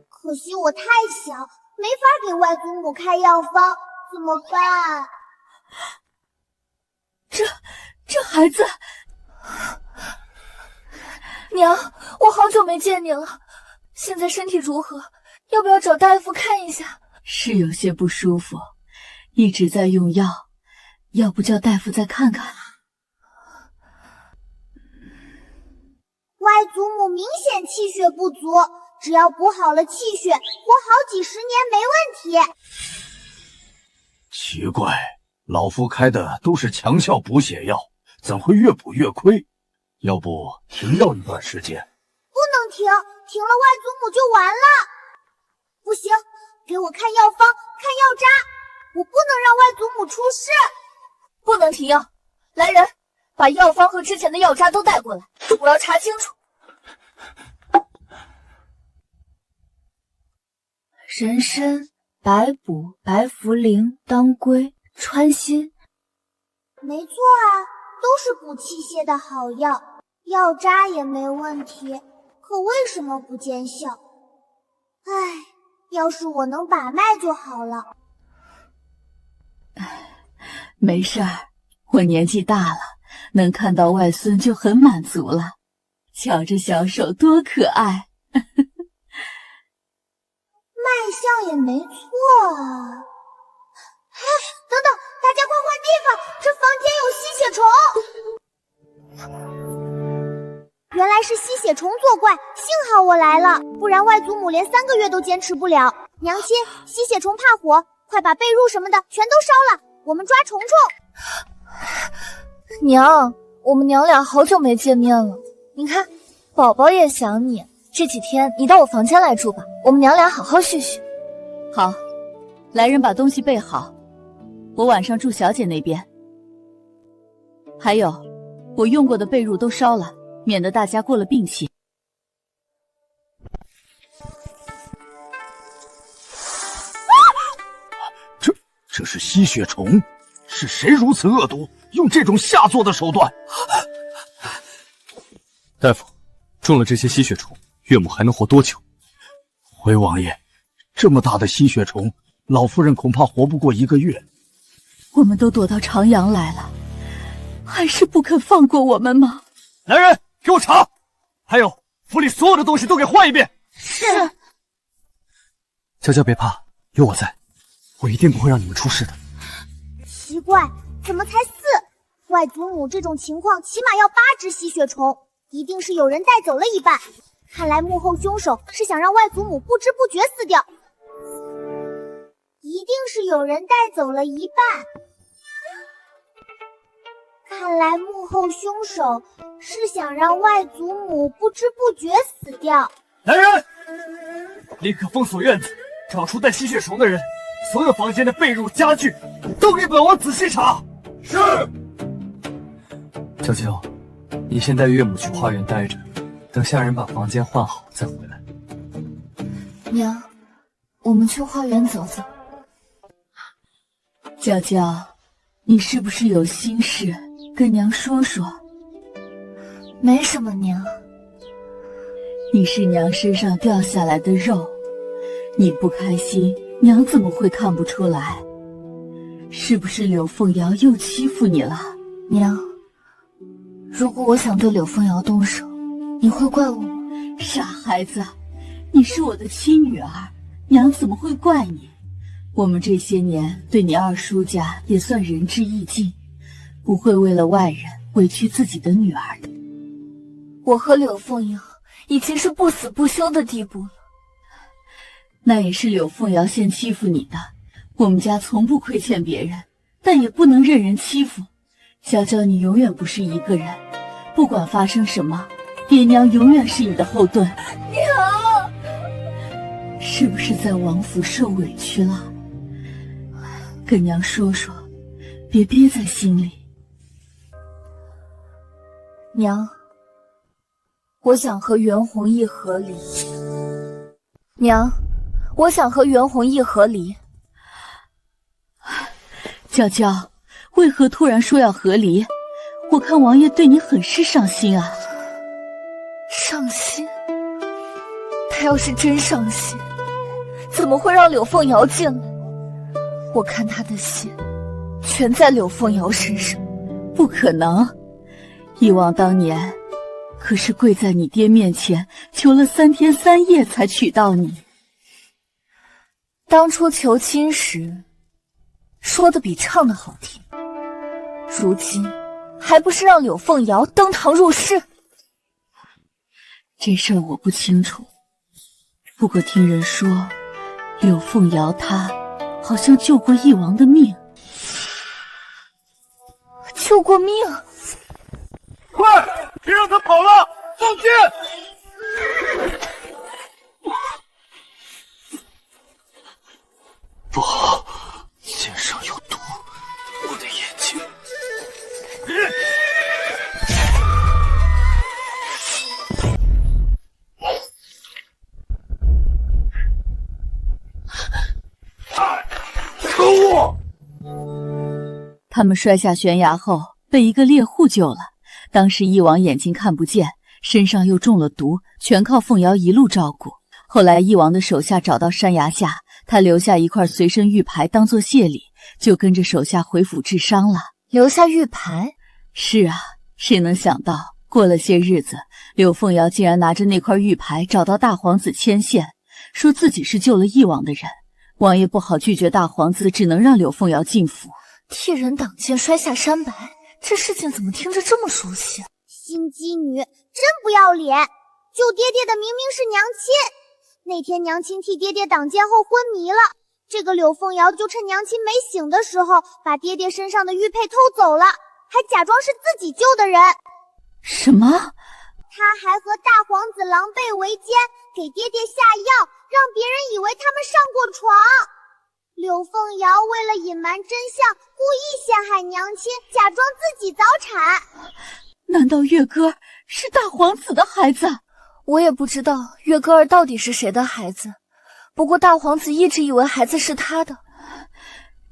可惜我太小，没法给外祖母开药方，怎么办？这孩子，娘，我好久没见你了，现在身体如何？要不要找大夫看一下？是有些不舒服，一直在用药，要不叫大夫再看看？外祖母明显气血不足，只要补好了气血，活好几十年没问题。奇怪，老夫开的都是强效补血药，怎会越补越亏？要不停药一段时间？不能停，停了外祖母就完了。不行，给我看药方，看药渣，我不能让外祖母出事。不能停药，来人，把药方和之前的药渣都带过来，我要查清楚。人参、白补、白茯苓、当归、川心，没错啊，都是补气血的好药，药渣也没问题，可为什么不见效？唉，要是我能把脉就好了。没事儿，我年纪大了，能看到外孙就很满足了。瞧这小手多可爱！脉象也没错啊。哎，等等，大家快换地方，这房间有吸血虫。原来是吸血虫作怪，幸好我来了，不然外祖母连3个月都坚持不了。娘亲，吸血虫怕火，快把被褥什么的全都烧了，我们抓虫虫。娘，我们娘俩好久没见面了，你看，宝宝也想你。这几天你到我房间来住吧，我们娘俩好好叙叙。好，来人把东西备好，我晚上住小姐那边。还有，我用过的被褥都烧了，免得大家过了病期。这是吸血虫，是谁如此恶毒，用这种下作的手段？大夫，中了这些吸血虫，岳母还能活多久？回王爷，这么大的吸血虫，老夫人恐怕活不过1个月。我们都躲到长阳来了，还是不肯放过我们吗？来人，给我查！还有，府里所有的东西都给换一遍。是。娇娇别怕，有我在，我一定不会让你们出事的。奇怪，怎么才4？外祖母这种情况起码要8只吸血虫，一定是有人带走了一半。看来幕后凶手是想让外祖母不知不觉死掉，一定是有人带走了一半。看来幕后凶手是想让外祖母不知不觉死掉。来人，立刻封锁院子，找出带吸血虫的人，所有房间的被褥家具都给本王仔细查。是。娇娇，你先带岳母去花园待着，等下人把房间换好再回来。娘，我们去花园走走。娇娇，你是不是有心事跟娘说说？没什么，娘。你是娘身上掉下来的肉，你不开心，娘怎么会看不出来？是不是柳凤瑶又欺负你了？娘，如果我想对柳凤瑶动手，你会怪我吗？傻孩子，你是我的亲女儿，娘怎么会怪你？我们这些年对你二叔家也算仁至义尽，不会为了外人委屈自己的女儿的。我和柳凤瑶已经是不死不休的地步了。那也是柳凤瑶先欺负你的，我们家从不亏欠别人，但也不能任人欺负。娇娇，你永远不是一个人，不管发生什么，爹娘永远是你的后盾。娘，是不是在王府受委屈了？跟娘说说，别憋在心里。娘，我想和袁弘毅和离。娘，我想和袁弘毅和离。娇娇，为何突然说要和离？我看王爷对你很是上心啊。上心？他要是真上心，怎么会让柳凤瑶进来？我看他的心全在柳凤瑶身上。不可能，以往当年可是跪在你爹面前求了3天3夜才娶到你。当初求亲时说的比唱的好听，如今还不是让柳凤瑶登堂入室？这事儿我不清楚，不过听人说柳凤瑶她好像救过义王的命。救过命？快，别让他跑了，放箭！不好，箭上有毒，我的眼睛。可恶！他们摔下悬崖后被一个猎户救了，当时义王眼睛看不见，身上又中了毒，全靠凤瑶一路照顾。后来翼王的手下找到山崖下，他留下一块随身玉牌当作谢礼，就跟着手下回府治伤了。留下玉牌？是啊，谁能想到过了些日子，柳凤瑶竟然拿着那块玉牌找到大皇子牵线，说自己是救了翼王的人。王爷不好拒绝大皇子，只能让柳凤瑶进府。替人挡箭摔下山白，这事情怎么听着这么熟悉？心机女真不要脸！救爹爹的明明是娘亲，那天娘亲替爹爹挡箭后昏迷了，这个柳凤瑶就趁娘亲没醒的时候，把爹爹身上的玉佩偷走了，还假装是自己救的人。什么？他还和大皇子狼狈为奸，给爹爹下药，让别人以为他们上过床。柳凤瑶为了隐瞒真相，故意陷害娘亲，假装自己早产。难道月歌是大皇子的孩子？我也不知道月歌儿到底是谁的孩子，不过大皇子一直以为孩子是他的。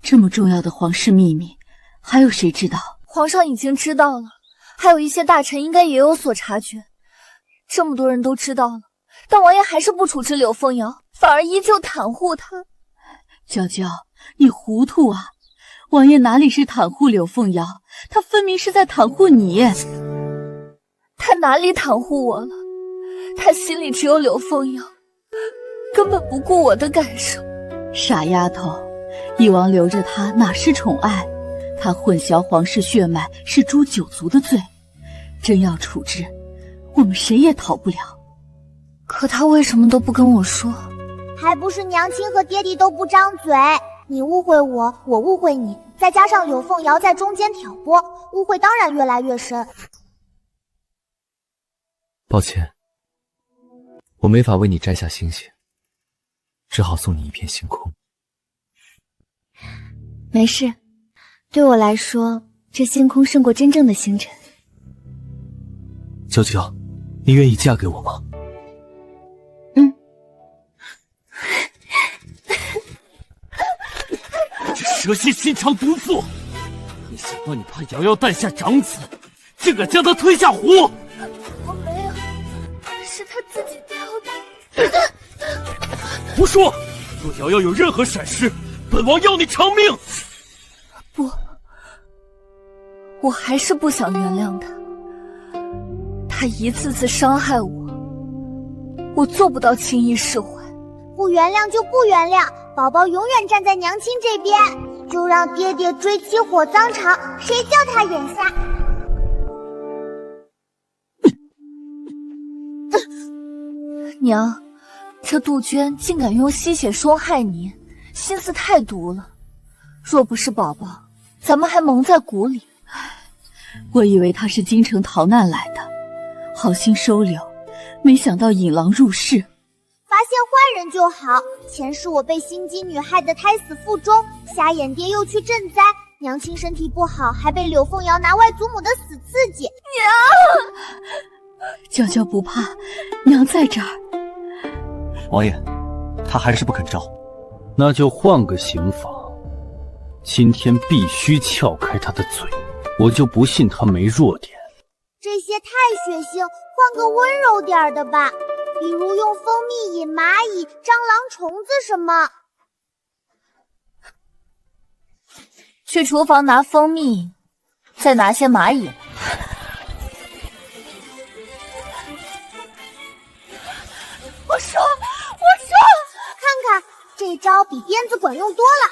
这么重要的皇室秘密，还有谁知道？皇上已经知道了，还有一些大臣应该也有所察觉。这么多人都知道了，但王爷还是不处置柳凤瑶，反而依旧袒护她。娇娇，你糊涂啊！王爷哪里是袒护柳凤瑶，他分明是在袒护你。他哪里袒护我了？他心里只有柳凤瑶，根本不顾我的感受。傻丫头，翼王留着她哪是宠爱？他混淆皇室血脉是诛九族的罪，真要处置，我们谁也逃不了。可他为什么都不跟我说？还不是娘亲和爹地都不张嘴，你误会我，我误会你，再加上柳凤瑶在中间挑拨，误会当然越来越深。抱歉，我没法为你摘下星星，只好送你一片星空。没事，对我来说，这星空胜过真正的星辰。娇娇，你愿意嫁给我吗？这蛇蝎心肠毒妇！没想到你怕瑶瑶诞下长子，竟敢将他推下湖！我没有，是他自己挑的。胡说！若瑶瑶有任何闪失，本王要你偿命！不，我还是不想原谅他。他一次次伤害我，我做不到轻易释怀。不原谅就不原谅，宝宝永远站在娘亲这边，就让爹爹追妻火葬场，谁叫他眼瞎？娘，这杜鹃竟敢用吸血霜害你，心思太毒了。若不是宝宝，咱们还蒙在鼓里。我以为他是京城逃难来的，好心收留，没想到引狼入室。发现坏人就好，前世我被心机女害得胎死腹中，瞎眼爹又去赈灾，娘亲身体不好，还被柳凤瑶拿外祖母的死刺激。娘，娇娇不怕，娘在这儿。王爷，他还是不肯招，那就换个刑法，今天必须撬开他的嘴，我就不信他没弱点。这些太血腥，换个温柔点的吧，比如用蜂蜜引蚂蚁、蟑螂、虫子什么。去厨房拿蜂蜜，再拿些蚂蚁。我说，看看这招比鞭子管用多了。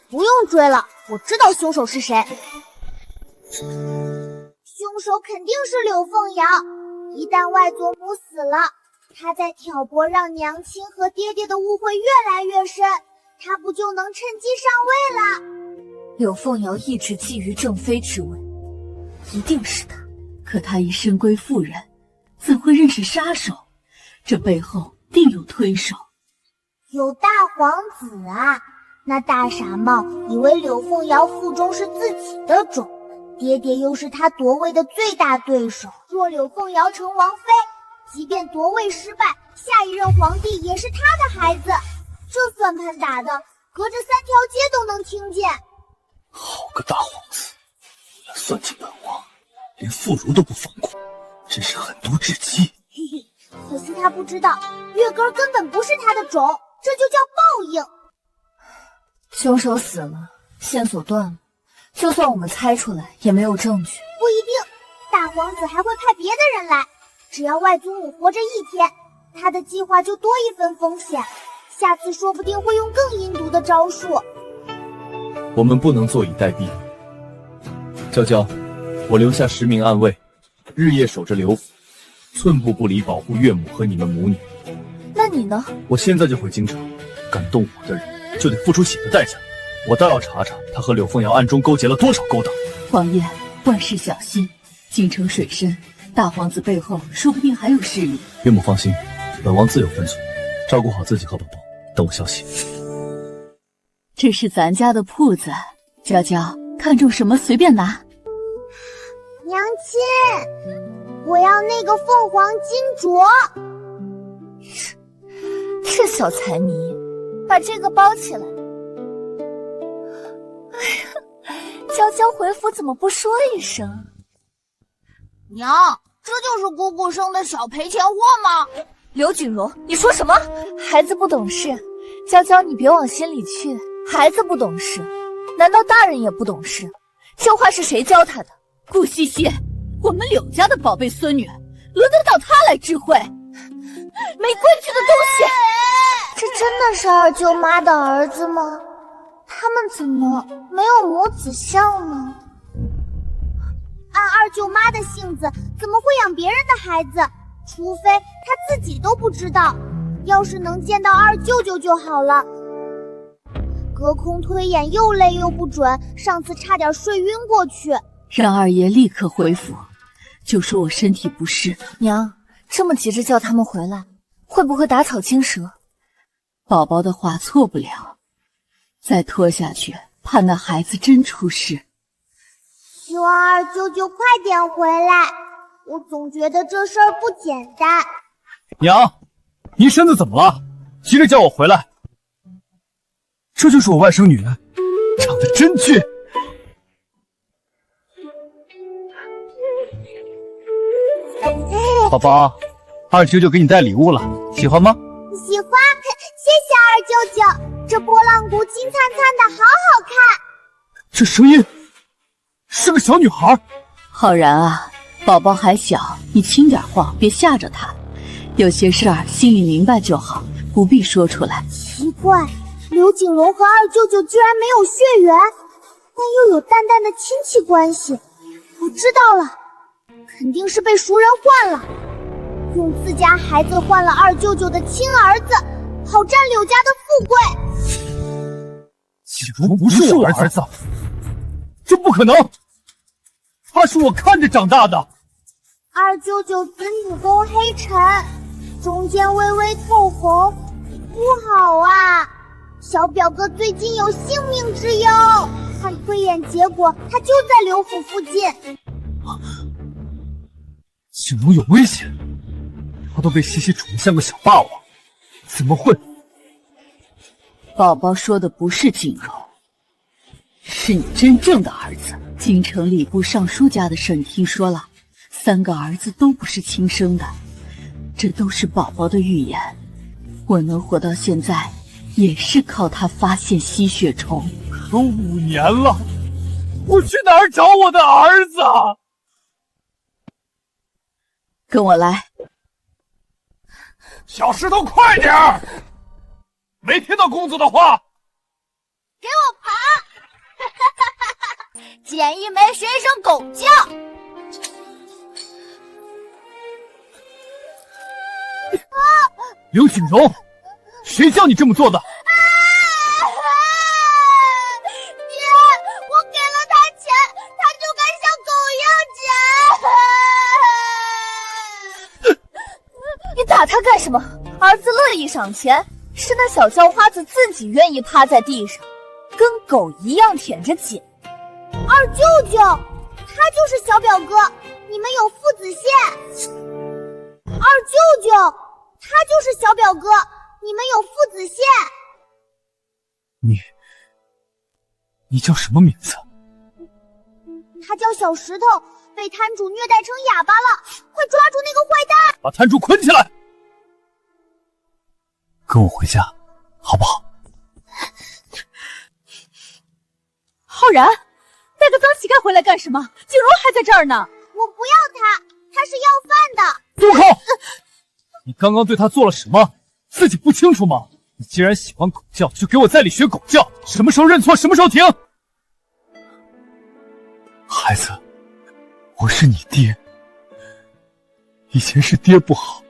不用追了，我知道凶手是谁。凶手肯定是柳凤瑶，一旦外祖母死了，她在挑拨，让娘亲和爹爹的误会越来越深，她不就能趁机上位了？柳凤瑶一直觊觎正妃之位，一定是她。可她已身归妇人，怎会认识杀手？这背后定有推手。有大皇子啊，那大傻帽以为柳凤瑶腹中是自己的种，爹爹又是他夺位的最大对手。若柳凤瑶成王妃，即便夺位失败，下一任皇帝也是他的孩子。这算盘打的，隔着3条街都能听见。好个大皇子，算计本王，连妇孺都不放过，真是狠毒至极。嘿嘿，可惜他不知道，月根根本不是他的种，这就叫报应。凶手死了，线索断了，就算我们猜出来，也没有证据。不一定，大皇子还会派别的人来。只要外祖母活着一天，他的计划就多一分风险。下次说不定会用更阴毒的招数。我们不能坐以待毙。娇娇，我留下10名暗卫，日夜守着刘府，寸步不离保护岳母和你们母女。那你呢？我现在就回京城，敢动我的人就得付出血的代价。我倒要查查他和柳凤瑶暗中勾结了多少勾当。王爷，万事小心，京城水深，大皇子背后说不定还有势力。岳母放心，本王自有分寸，照顾好自己和宝宝。等我消息。这是咱家的铺子，娇娇，看中什么随便拿。娘亲，我要那个凤凰金镯。这小财迷，把这个包起来。哎呀，娇娇回府怎么不说一声？娘，这就是姑姑生的小赔钱货吗？刘锦荣，你说什么？孩子不懂事，娇娇你别往心里去。孩子不懂事，难道大人也不懂事？这话是谁教他的？顾西西，我们柳家的宝贝孙女，轮得到她来知会？没规矩的东西！这真的是二舅妈的儿子吗？他们怎么没有母子相呢？按二舅妈的性子，怎么会养别人的孩子？除非她自己都不知道。要是能见到二舅舅就好了。隔空推演又累又不准，上次差点睡晕过去。让二爷立刻回府，就说我身体不适。娘，这么急着叫他们回来，会不会打草惊蛇？宝宝的话错不了，再拖下去，怕那孩子真出事。希望二舅舅快点回来，我总觉得这事儿不简单。娘，您身子怎么了？急着叫我回来。这就是我外甥女，长得真俊。宝宝，二舅舅给你带礼物了，喜欢吗？喜欢，谢谢二舅舅。这拨浪鼓金灿灿的，好好看。这声音是个小女孩。浩然啊，宝宝还小，你轻点晃，别吓着他。有些事儿心里明白就好，不必说出来。奇怪，刘景荣和二舅舅居然没有血缘，但又有淡淡的亲戚关系。我知道了，肯定是被熟人换了，用自家孩子换了二舅舅的亲儿子，好占柳家的富贵。景荣不是我儿子，这不可能，他是我看着长大的。二舅舅子女宫黑沉，中间微微透红，不好啊！小表哥最近有性命之忧，看推演结果，他就在刘府附近。景荣有危险，他都被西西宠得像个小霸王，怎么会？宝宝说的不是景荣，是你真正的儿子。京城礼部尚书家的事你听说了，3个儿子都不是亲生的，这都是宝宝的预言。我能活到现在，也是靠他发现吸血虫。可5年了，我去哪儿找我的儿子？跟我来。小石头，快点儿！没听到公子的话？给我爬！捡一枚学一声狗叫。刘景荣，谁叫你这么做的？爹，我给了他钱，他就该像狗一样捡。你打他干什么？儿子乐意赏钱，是那小叫花子自己愿意趴在地上，跟狗一样舔着捡。二舅舅，他就是小表哥，你们有父子线。二舅舅，他就是小表哥，你们有父子线。你叫什么名字？他叫小石头，被摊主虐待成哑巴了，快抓住那个坏蛋！把摊主捆起来，跟我回家，好不好？浩然，带个脏乞丐回来干什么？景荣还在这儿呢。我不要他，他是要饭的。住口！你刚刚对他做了什么？自己不清楚吗？你既然喜欢狗叫，就给我在里学狗叫，什么时候认错，什么时候停。孩子，我是你爹，以前是爹不好，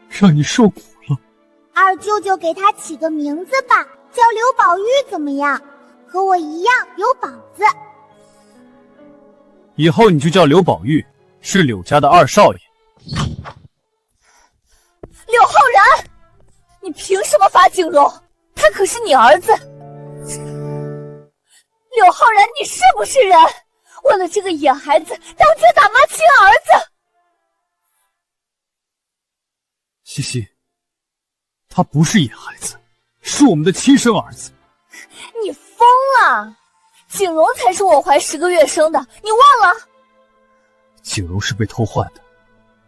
让你受苦了。二舅舅给他起个名字吧，叫刘宝玉怎么样？和我一样有宝字。以后你就叫刘宝玉，是柳家的二少爷。柳浩然，你凭什么罚景荣？他可是你儿子。柳浩然，你是不是人？为了这个野孩子，当爹打妈亲儿子。西西，他不是野孩子，是我们的亲生儿子。你疯了！景荣才是我怀10个月生的，你忘了？景荣是被偷换的，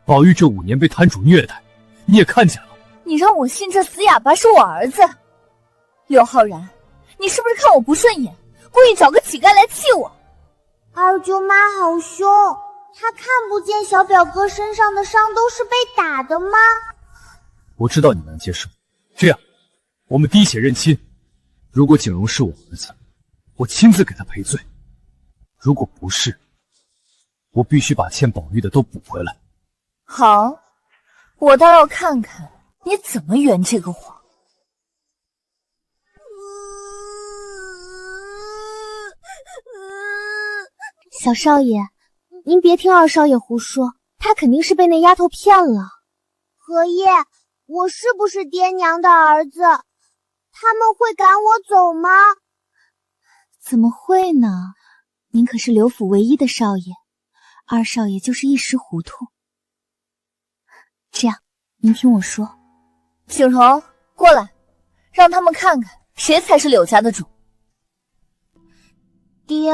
宝玉这5年被摊主虐待，你也看见了。你让我信这死哑巴是我儿子？柳浩然，你是不是看我不顺眼，故意找个乞丐来气我？二舅妈好凶，她看不见小表哥身上的伤都是被打的吗？我知道你难接受，这样，我们滴血认亲。如果景荣是我儿子，我亲自给他赔罪；如果不是，我必须把欠宝玉的都补回来。好，我倒要看看你怎么圆这个谎。小少爷，您别听二少爷胡说，他肯定是被那丫头骗了。荷叶，我是不是爹娘的儿子？他们会赶我走吗？怎么会呢？您可是刘府唯一的少爷，二少爷就是一时糊涂。这样，您听我说。景荣，过来，让他们看看谁才是柳家的主。爹。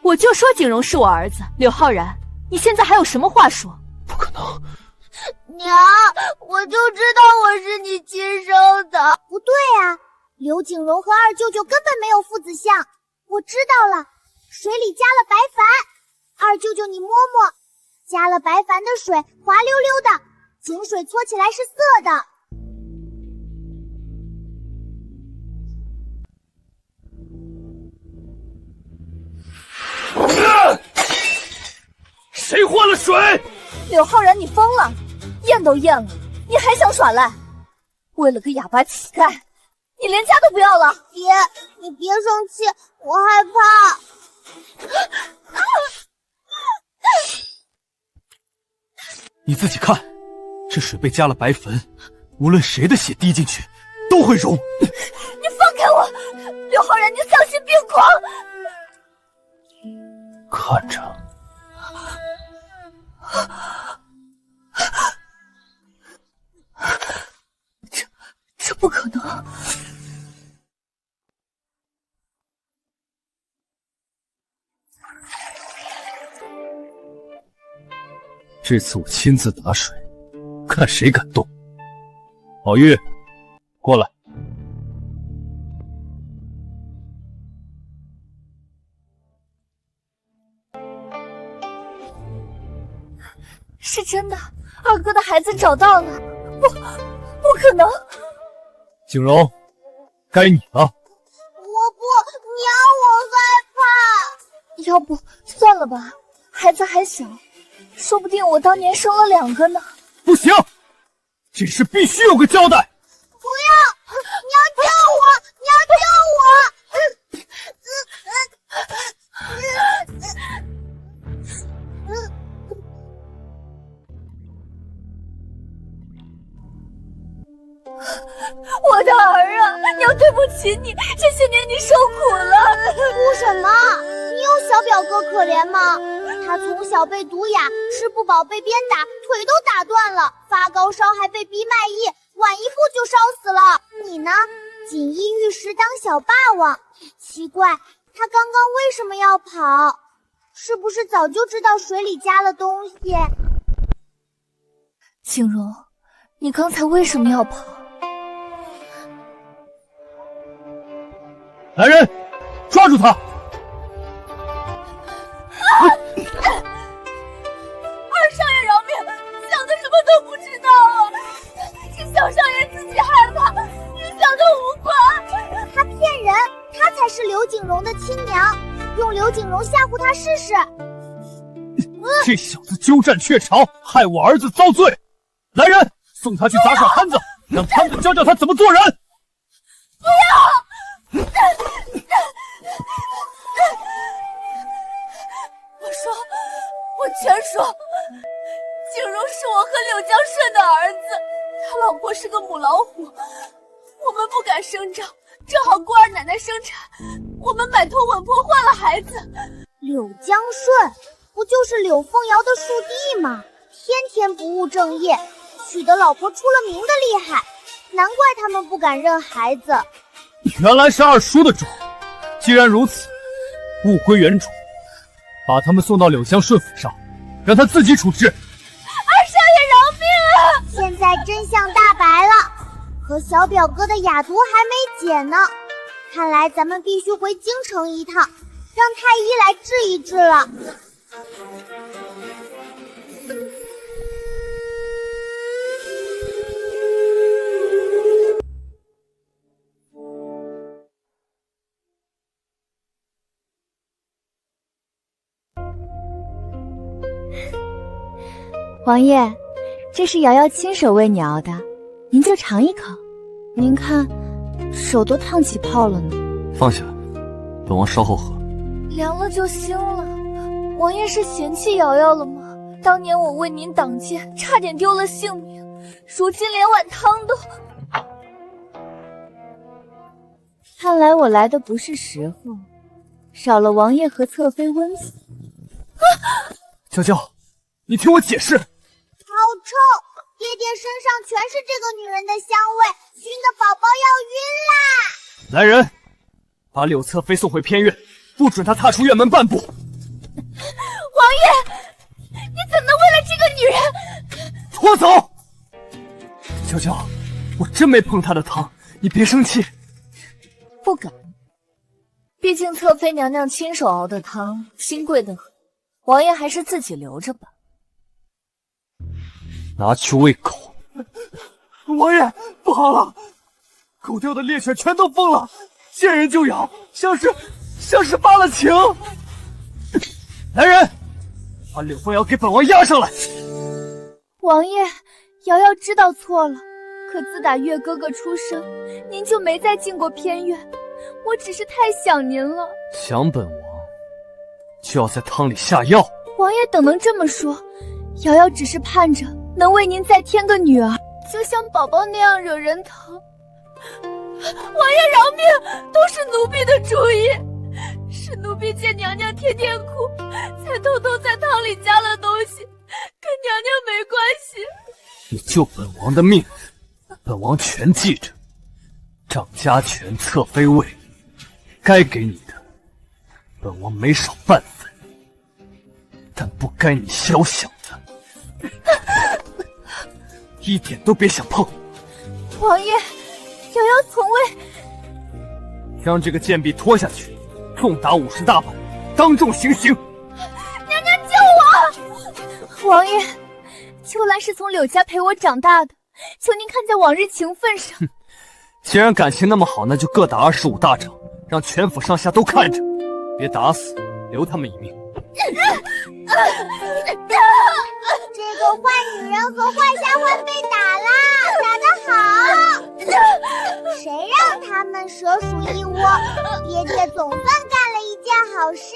我就说景荣是我儿子，柳浩然，你现在还有什么话说？不可能！娘，我就知道我是你亲生的。不对啊，刘景荣和二舅舅根本没有父子相。我知道了，水里加了白矾。二舅舅你摸摸，加了白矾的水滑溜溜的，井水搓起来是涩的。谁换了水？柳浩然，你疯了！验都验了，你还想耍赖？为了个哑巴乞丐，你连家都不要了？爹，你别生气，我害怕。你自己看，这水被加了白粉，无论谁的血滴进去，都会溶。你放开我！柳浩然，你丧心病狂！看着。这不可能！这次我亲自打水，看谁敢动。宝玉，过来。是真的，二哥的孩子找到了，不可能！景荣，该你了。我不，娘，我害怕。要不算了吧，孩子还小，说不定我当年生了2个呢。不行，这事必须有个交代。不要，娘救我，娘救我！我的儿啊，娘对不起你，这些年你受苦了。哭什么？你有小表哥可怜吗？他从小被毒哑，吃不饱被鞭打，腿都打断了，发高烧还被逼卖艺，晚一步就烧死了。你呢？锦衣玉食当小霸王。奇怪，他刚刚为什么要跑？是不是早就知道水里加了东西？景荣，你刚才为什么要跑？来人，抓住他！二少爷饶命！小的什么都不知道啊，是小少爷自己害怕，小的无关。他骗人，他才是刘景荣的亲娘，用刘景荣吓唬他试试。这小子鸠占鹊巢，害我儿子遭罪。来人，送他去砸手摊子，让摊子教教他怎么做人。不要！我全说，景荣是我和柳江顺的儿子，他老婆是个母老虎，我们不敢声张，正好姑儿奶奶生产，我们摆脱稳婆换了孩子。柳江顺不就是柳凤瑶的庶弟吗？天天不务正业，娶的老婆出了名的厉害，难怪他们不敢认孩子。原来是二叔的种，既然如此，物归原主，把他们送到柳江顺府上，让他自己处置。二少爷饶命啊！现在真相大白了，和小表哥的哑毒还没解呢，看来咱们必须回京城一趟，让太医来治一治了。王爷，这是瑶瑶亲手为你熬的，您就尝一口。您看，手都烫起泡了呢。放下，本王稍后喝。凉了就行了。王爷是嫌弃瑶瑶了吗？当年我为您挡箭，差点丢了性命，如今连碗汤都……看来我来的不是时候，少了王爷和侧妃温存。娇娇，你听我解释。好臭！爹爹身上全是这个女人的香味，熏得宝宝要晕啦！来人，把柳侧妃送回偏院，不准她踏出院门半步。王爷，你怎能为了这个女人？拖走！娇娇，我真没碰她的汤，你别生气。不敢，毕竟侧妃娘娘亲手熬的汤，金贵得很，王爷还是自己留着吧。拿去喂狗。王爷，不好了，狗掉的猎犬全都疯了，见人就咬，像是发了情。来人，把柳凤瑶给本王押上来。王爷，瑶瑶知道错了，可自打月哥哥出生，您就没再进过偏院，我只是太想您了。想本王，就要在汤里下药。王爷怎能这么说？瑶瑶只是盼着能为您再添个女儿，就像宝宝那样惹人疼。王爷饶命，都是奴婢的主意，是奴婢见娘娘天天哭，才偷偷在汤里加了东西，跟娘娘没关系。你救本王的命，本王全记着。掌家权，侧妃位，该给你的，本王没少半分，但不该你宵小的，一点都别想碰。王爷，瑶瑶从未……将这个贱婢拖下去，重打50大板，当众行刑。娘娘救我！王爷，秋兰是从柳家陪我长大的，求您看在往日情分上。既然感情那么好，那就各打25大掌，让全府上下都看着，别打死，留他们一命。这个坏女人和坏丫鬟被打啦，打得好！谁让他们蛇鼠一窝？爹爹总算干了一件好事。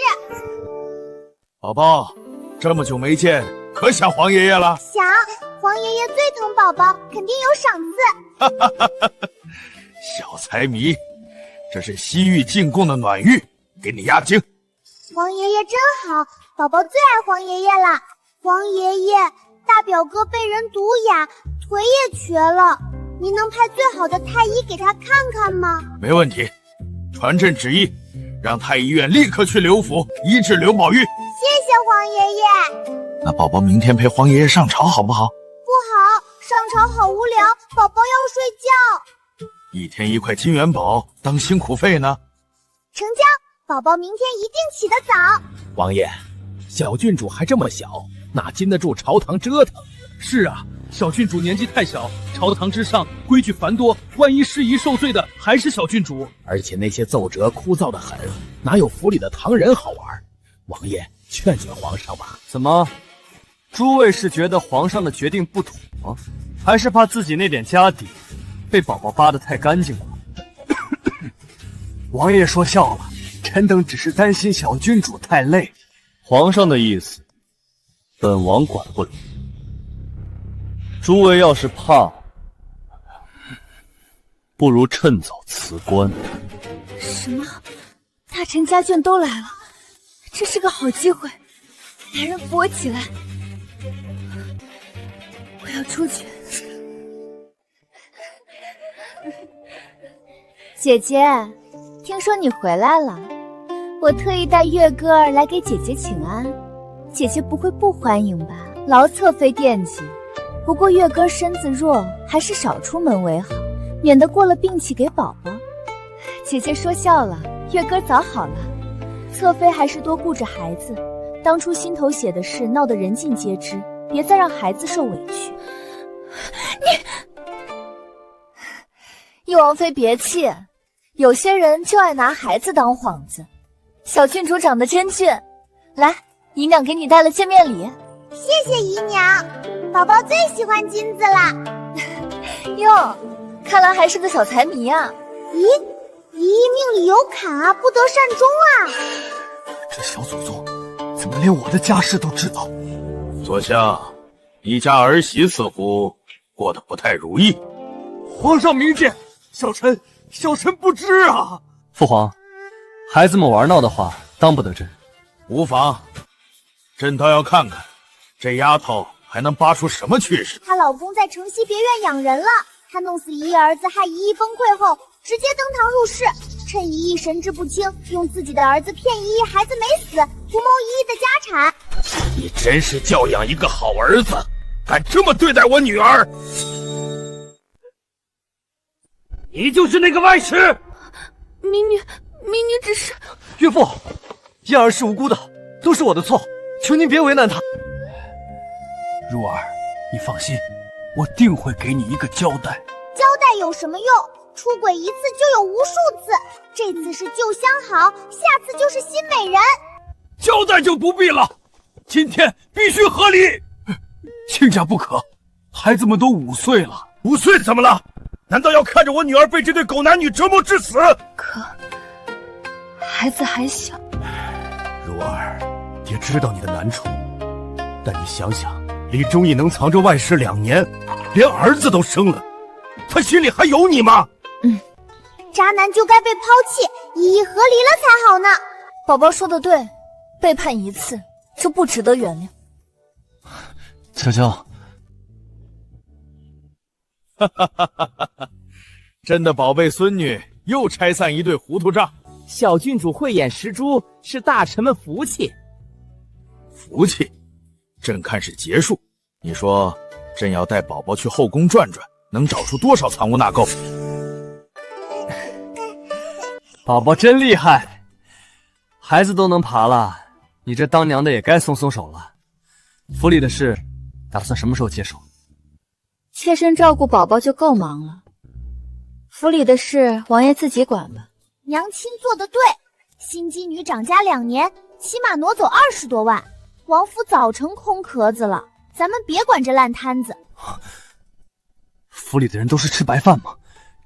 宝宝，这么久没见，可想皇爷爷了？想，皇爷爷最疼宝宝，肯定有赏赐。小财迷，这是西域进贡的暖玉，给你压惊。黄爷爷真好，宝宝最爱黄爷爷了。黄爷爷，大表哥被人毒哑，腿也瘸了，您能派最好的太医给他看看吗？没问题，传朕旨意，让太医院立刻去刘府医治刘宝玉。谢谢黄爷爷。那宝宝明天陪黄爷爷上朝好不好？不好，上朝好无聊，宝宝要睡觉。1天1块金元宝当辛苦费呢。成交，宝宝明天一定起得早。王爷，小郡主还这么小，哪经得住朝堂折腾？是啊，小郡主年纪太小，朝堂之上规矩繁多，万一失仪受罪的还是小郡主。而且那些奏折枯燥的很，哪有府里的唐人好玩？王爷，劝劝皇上吧。怎么，诸位是觉得皇上的决定不妥，还是怕自己那点家底被宝宝扒得太干净了？王爷说笑了，臣等只是担心小郡主太累。皇上的意思，本王管不了。诸位要是怕，不如趁早辞官。什么？大臣家眷都来了，这是个好机会，来人扶我起来！我要出去。姐姐，听说你回来了，我特意带月哥儿来给姐姐请安。姐姐不会不欢迎吧？劳侧妃惦记。不过月哥身子弱，还是少出门为好，免得过了病气给宝宝。姐姐说笑了，月哥早好了。侧妃还是多顾着孩子，当初心头血的事闹得人尽皆知，别再让孩子受委屈。翼王妃别气，有些人就爱拿孩子当幌子。小郡主长得真俊，来，姨娘给你带了见面礼。谢谢姨娘，宝宝最喜欢金子了。哟，看来还是个小财迷啊。咦，姨姨命里有坎啊，不得善终啊。这小祖宗怎么连我的家事都知道？左相，你家儿媳似乎过得不太如意。皇上明鉴，小臣不知啊。父皇，孩子们玩闹的话，当不得真。无妨，朕倒要看看这丫头还能扒出什么趣事。她老公在城西别院养人了，她弄死姨儿子，害姨姨崩溃后，直接登堂入室，趁姨姨神志不清，用自己的儿子骗姨姨孩子没死，图谋姨姨的家产。你真是教养一个好儿子，敢这么对待我女儿！你就是那个外室。民女只是……岳父，燕儿是无辜的，都是我的错，求您别为难她。如儿，你放心，我定会给你一个交代。交代有什么用？出轨一次就有无数次，这次是旧相好，下次就是新美人。交代就不必了，今天必须合理。亲家不可，孩子们都5岁了。5岁怎么了？难道要看着我女儿被这对狗男女折磨致死？可孩子还小。如儿，爹知道你的难处，但你想想，李忠义能藏着外室2年，连儿子都生了，他心里还有你吗？渣男就该被抛弃，一一和离了才好呢。宝宝说的对，背叛一次就不值得原谅。娇娇，哈哈哈哈哈！朕的宝贝孙女又拆散一对糊涂账。小郡主慧眼识珠，是大臣们福气。福气？朕看是劫数。你说，朕要带宝宝去后宫转转，能找出多少藏污纳垢？宝宝真厉害，孩子都能爬了，你这当娘的也该松松手了。府里的事，打算什么时候接手？切身照顾宝宝就够忙了，府里的事王爷自己管吧。娘亲做得对，新姬女掌家2年，起码挪走20多万，王府早成空壳子了。咱们别管这烂摊子。府里的人都是吃白饭吗？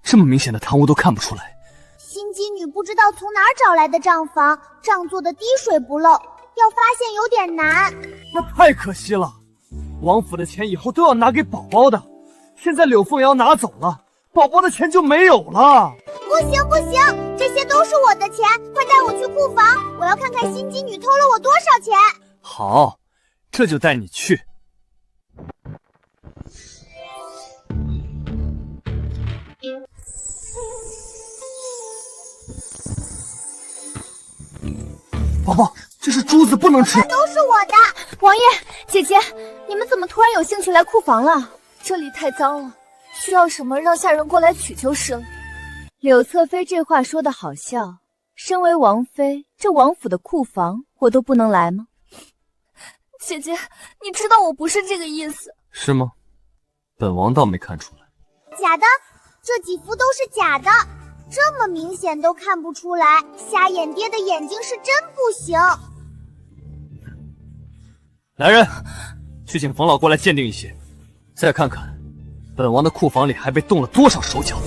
这么明显的贪污都看不出来？新姬女不知道从哪儿找来的账房，账做的滴水不漏，要发现有点难。那太可惜了，王府的钱以后都要拿给宝宝的，现在柳凤瑶拿走了，宝宝的钱就没有了。不行不行，这些都是我的钱，快带我去库房，我要看看心机女偷了我多少钱。好，这就带你去。宝宝，这是珠子，不能吃。都是我的。王爷，姐姐，你们怎么突然有兴趣来库房了？这里太脏了，需要什么让下人过来取就是了。柳侧妃这话说的好笑，身为王妃，这王府的库房我都不能来吗？姐姐，你知道我不是这个意思。是吗？本王倒没看出来。假的，这几幅都是假的，这么明显都看不出来，瞎眼爹的眼睛是真不行。来人，去请冯老过来鉴定一些，再看看本王的库房里还被动了多少手脚。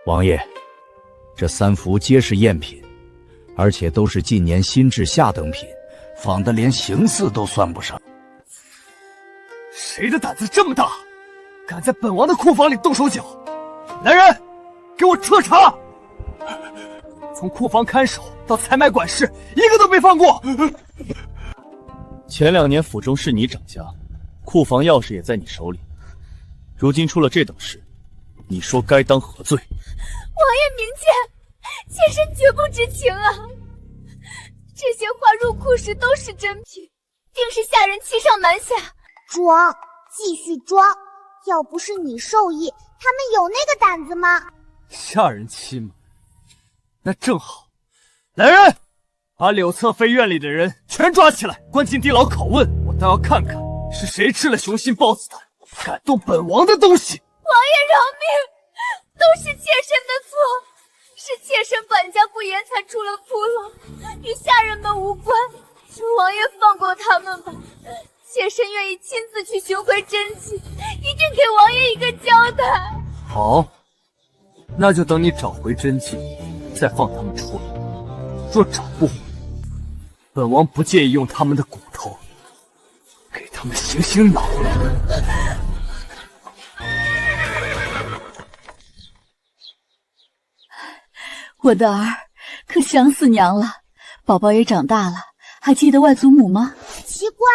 王爷，这3幅皆是赝品，而且都是近年新制下等品，仿的连形似都算不上。谁的胆子这么大，敢在本王的库房里动手脚？来人，给我彻查！从库房看守到采买管事，一个都没放过。前2年府中是你掌家，库房钥匙也在你手里，如今出了这等事，你说该当何罪？王爷明鉴，妾身绝不知情啊！这些画入库时都是真品，定是下人欺上瞒下。装，继续装！要不是你授意，他们有那个胆子吗？下人欺瞒，那正好。来人，把柳侧妃院里的人全抓起来，关进地牢拷问。我倒要看看是谁吃了雄心豹子胆，敢动本王的东西。王爷饶命，都是妾身的错，是妾身管家不严才出了窟窿，与下人们无关，求王爷放过他们吧。妾身愿意亲自去寻回真迹，一定给王爷一个交代。好，那就等你找回真迹，再放他们出来。若找不回，本王不介意用他们的骨头给他们醒醒脑。我的儿，可想死娘了。宝宝也长大了，还记得外祖母吗？奇怪，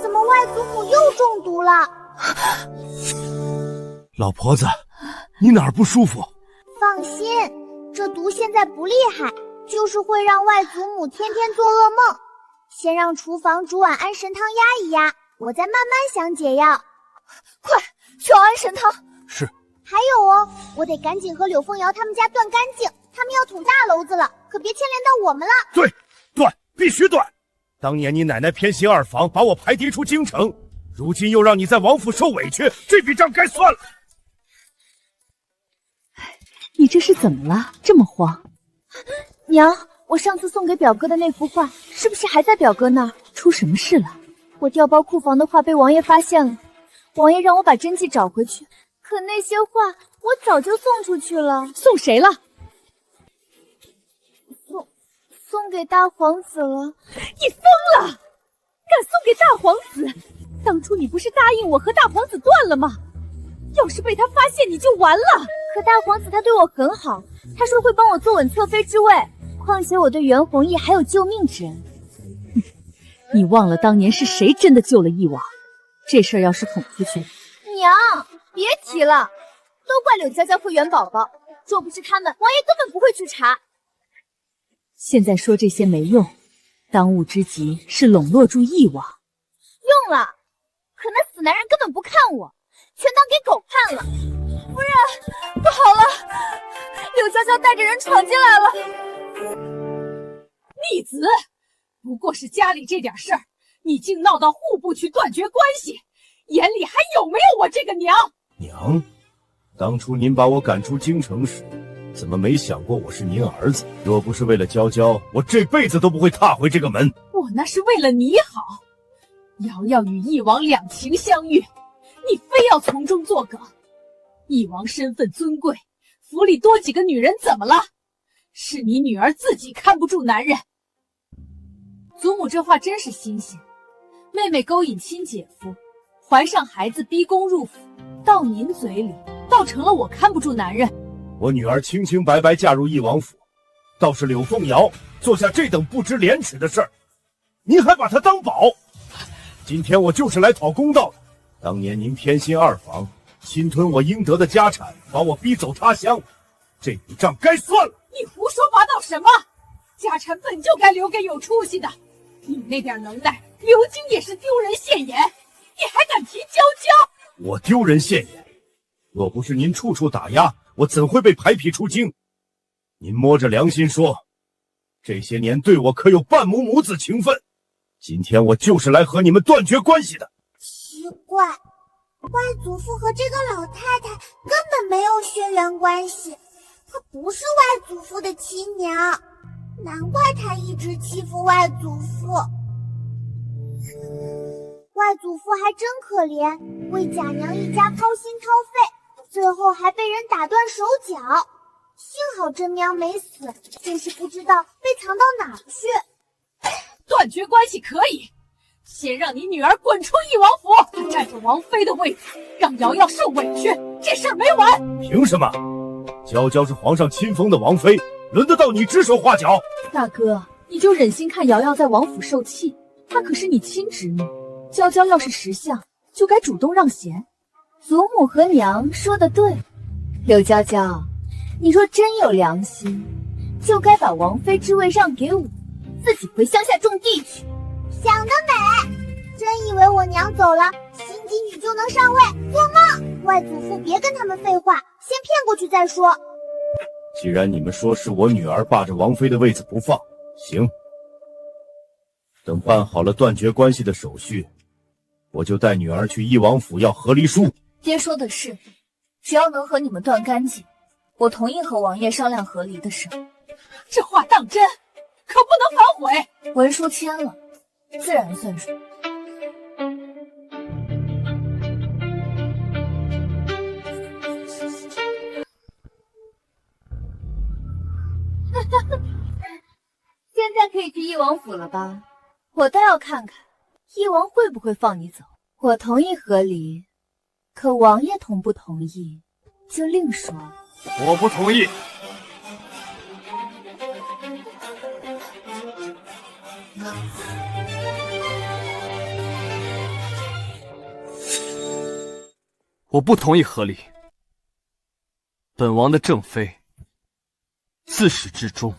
怎么外祖母又中毒了？老婆子，你哪儿不舒服？放心，这毒现在不厉害，就是会让外祖母天天做噩梦。先让厨房煮碗安神汤压一压，我再慢慢想解药。快去熬安神汤。是。还有哦，我得赶紧和柳凤瑶他们家断干净，他们要捅大娄子了，可别牵连到我们了。对，断，必须断。当年你奶奶偏行2房，把我排敌出京城，如今又让你在王府受委屈，这笔账该算了。你这是怎么了？这么慌？娘，我上次送给表哥的那幅画，是不是还在表哥那儿？出什么事了？我调包库房的画被王爷发现了，王爷让我把真迹找回去，可那些画我早就送出去了。送谁了？送给大皇子了。你疯了！敢送给大皇子？当初你不是答应我和大皇子断了吗？要是被他发现你就完了。可大皇子他对我很好，他说会帮我坐稳侧妃之位，况且我对袁弘毅还有救命之恩。你忘了当年是谁真的救了义王？这事儿要是捅出去，娘别提了，都怪柳娇娇和袁宝宝，若不是他们，王爷根本不会去查。现在说这些没用，当务之急是笼络住义王。用了，可那死男人根本不看我，全当给狗看了。夫人，不好了，柳娇娇带着人闯进来了。逆子，不过是家里这点事儿，你竟闹到户部去断绝关系，眼里还有没有我这个娘？娘，当初您把我赶出京城时，怎么没想过我是您儿子？若不是为了娇娇，我这辈子都不会踏回这个门。我那是为了你好。瑶瑶与义王两情相悦，你非要从中作梗。义王身份尊贵，府里多几个女人怎么了？是你女儿自己看不住男人。祖母这话真是新鲜，妹妹勾引亲姐夫，怀上孩子逼宫入府，到您嘴里，倒成了我看不住男人。我女儿清清白白嫁入义王府，倒是柳凤瑶做下这等不知廉耻的事儿，您还把她当宝。今天我就是来讨公道的。当年您偏心二房，侵吞我应得的家产，把我逼走他乡，这笔账该算了。你胡说八道什么？家产本就该留给有出息的，你那点能耐，刘京也是丢人现眼，你还敢提娇娇？我丢人现眼？若不是您处处打压，我怎会被排匹出京？您摸着良心说，这些年对我可有半母母子情分？今天我就是来和你们断绝关系的。奇怪，外祖父和这个老太太根本没有血缘关系，她不是外祖父的亲娘，难怪她一直欺负外祖父。外祖父还真可怜，为贾娘一家掏心掏肺，最后还被人打断手脚。幸好真娘没死，就是不知道被藏到哪去。断绝关系可以，先让你女儿滚出义王府，占着王妃的位子，让瑶瑶受委屈，这事儿没完。凭什么？娇娇是皇上亲封的王妃，轮得到你指手画脚？大哥，你就忍心看瑶瑶在王府受气？她可是你亲侄女，娇娇要是识相，就该主动让贤。祖母和娘说的对，柳娇娇，你若真有良心，就该把王妃之位让给我，自己回乡下种地去。想得美！真以为我娘走了，新姬女就能上位？做梦！外祖父别跟他们废话，先骗过去再说。既然你们说是我女儿霸着王妃的位子不放，行。等办好了断绝关系的手续，我就带女儿去义王府要和离书。爹说的是，只要能和你们断干净，我同意和王爷商量和离的事。这话当真，可不能反悔。文书签了，自然算数。现在可以去义王府了吧？我倒要看看义王会不会放你走。我同意和离，可王爷同不同意就另说了。我不同意。我不同意和离。本王的正妃，自始至终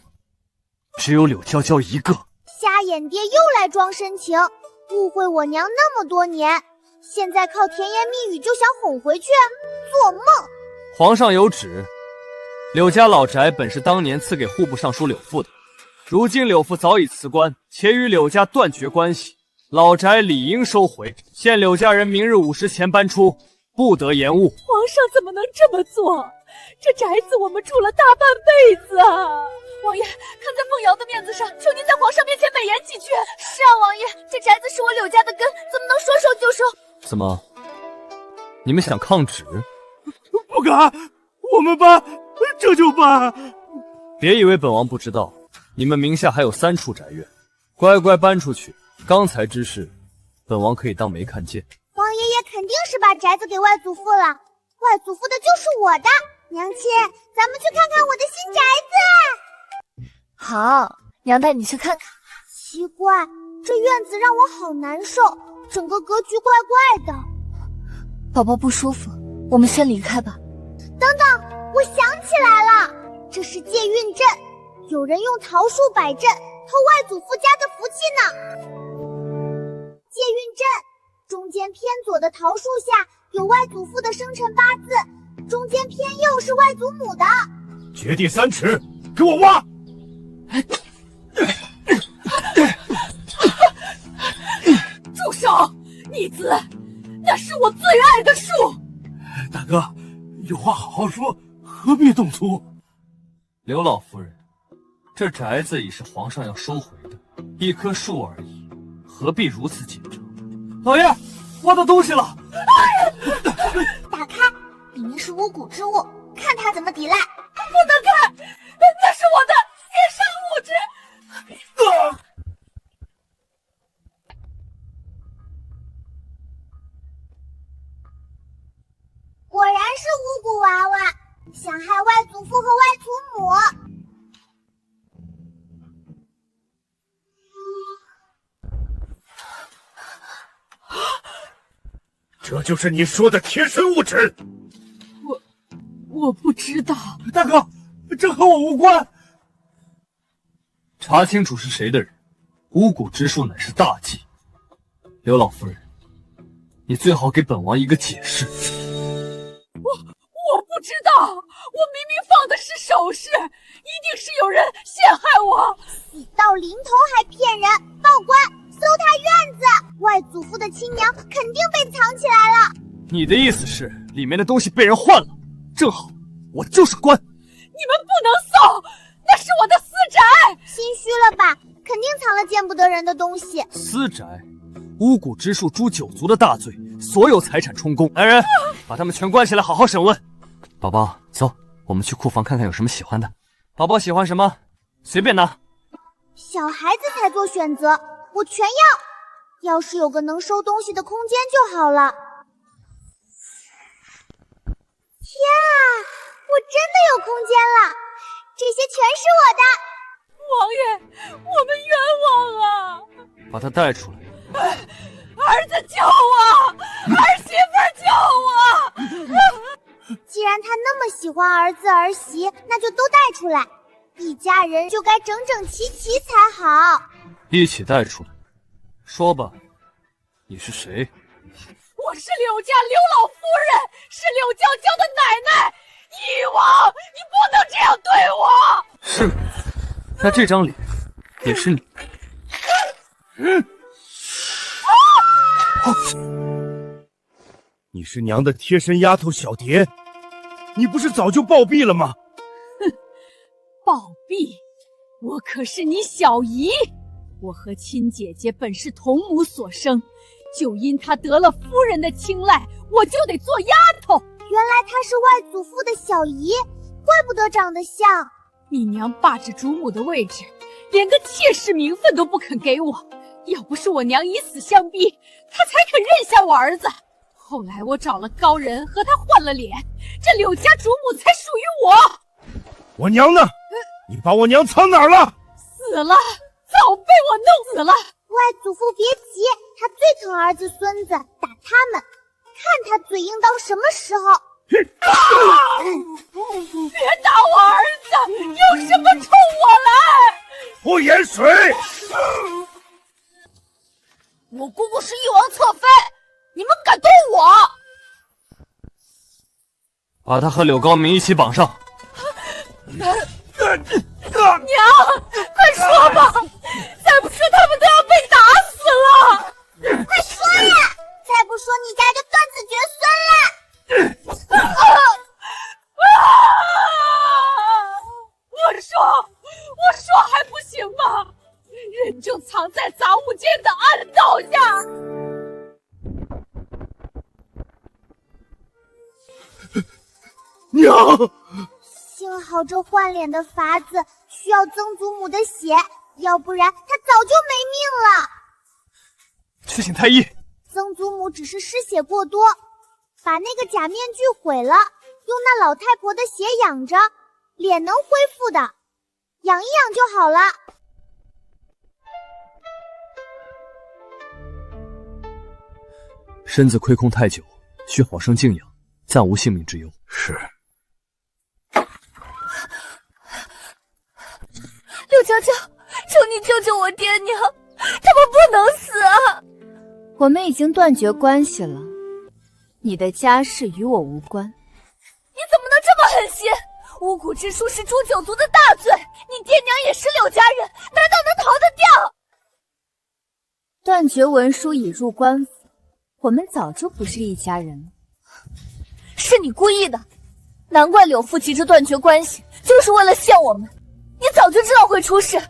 只有柳娇娇一个。瞎眼爹又来装深情，误会我娘那么多年，现在靠甜言蜜语就想哄回去？做梦！皇上有旨，柳家老宅本是当年赐给户部尚书柳父的，如今柳父早已辞官，且与柳家断绝关系，老宅理应收回。限柳家人明日午时前搬出，不得延误。皇上怎么能这么做？这宅子我们住了大半辈子啊！王爷，看在凤瑶的面子上，求您在皇上面前美言几句。是啊，王爷，这宅子是我柳家的根，怎么能说收就收？怎么，你们想抗旨？不敢，我们搬，这就搬。别以为本王不知道，你们名下还有3处宅院，乖乖搬出去。刚才之事，本王可以当没看见。王爷爷肯定是把宅子给外祖父了，外祖父的就是我的。娘亲，咱们去看看我的新宅子。好，娘带你去看看。奇怪，这院子让我好难受，整个格局怪怪的。宝宝不舒服，我们先离开吧。等等，我想起来了，这是借运阵，有人用桃树摆阵，偷外祖父家的福气呢。借运阵，中间偏左的桃树下有外祖父的生辰八字，中间偏右是外祖母的。掘地3尺，给我挖！住手！逆子，那是我最爱的树。大哥，有话好好说，何必动粗？刘老夫人，这宅子已是皇上要收回的，一棵树而已，何必如此紧张？老爷，挖到东西了！打开，里面是巫蛊之物，看他怎么抵赖。不能看，那是我的天生物质。娃娃，想害外祖父和外祖母。这就是你说的贴身物质？我不知道。大哥，这和我无关。查清楚是谁的人，巫蛊之术乃是大忌。刘老夫人，你最好给本王一个解释。我不知道，我明明放的是首饰，一定是有人陷害我。死到临头还骗人，报官，搜他院子，外祖父的亲娘肯定被藏起来了。你的意思是里面的东西被人换了？正好，我就是官。你们不能搜，那是我的私宅。心虚了吧？肯定藏了见不得人的东西。私宅，巫蛊之术诛九族的大罪，所有财产充公。来人，把他们全关起来，好好审问。宝宝，走，我们去库房看看有什么喜欢的。宝宝喜欢什么，随便拿。小孩子才做选择，我全要。要是有个能收东西的空间就好了。天啊，我真的有空间了，这些全是我的。王爷，我们冤枉啊！把他带出来。儿子救我，儿媳妇救我！既然他那么喜欢儿子儿媳，那就都带出来，一家人就该整整齐齐才好。一起带出来。说吧，你是谁？我是柳家刘老夫人，是柳娇娇的奶奶。义王，你不能这样对我。是吗？那这张脸也是你。你是娘的贴身丫头小蝶，你不是早就暴毙了吗？哼，暴毙？我可是你小姨，我和亲姐姐本是同母所生，就因她得了夫人的青睐，我就得做丫头。原来她是外祖父的小姨，怪不得长得像。你娘霸着主母的位置，连个妾室名分都不肯给我。要不是我娘以死相逼，她才肯认下我儿子。后来我找了高人和他换了脸，这柳家主母才属于我。我娘呢？你把我娘藏哪儿了？死了，早被我弄死了。外祖父别急，他最疼儿子孙子，打他们，看他嘴硬到什么时候。别打我儿子，有什么冲我来！不言水。我姑姑是翼王侧妃，你们敢动我？把他和柳高明一起绑上。娘，快说吧，再不说他们都要被打死了。快说呀！再不说你家就断子绝孙了。我说还不行吗？人就藏在杂物间的暗道下。娘，幸好这换脸的法子需要曾祖母的血，要不然他早就没命了。去请太医。曾祖母只是失血过多，把那个假面具毁了，用那老太婆的血养着，脸能恢复的，养一养就好了。身子亏空太久，需好生静养，暂无性命之忧。是。柳娇娇，求你救救我爹娘，他们不能死啊！我们已经断绝关系了，你的家事与我无关。你怎么能这么狠心？巫蛊之术是诛九族的大罪，你爹娘也是柳家人，难道能逃得掉？断绝文书已入官府，我们早就不是一家人了。是你故意的，难怪柳父急着断绝关系，就是为了陷我们。你早就知道会出事。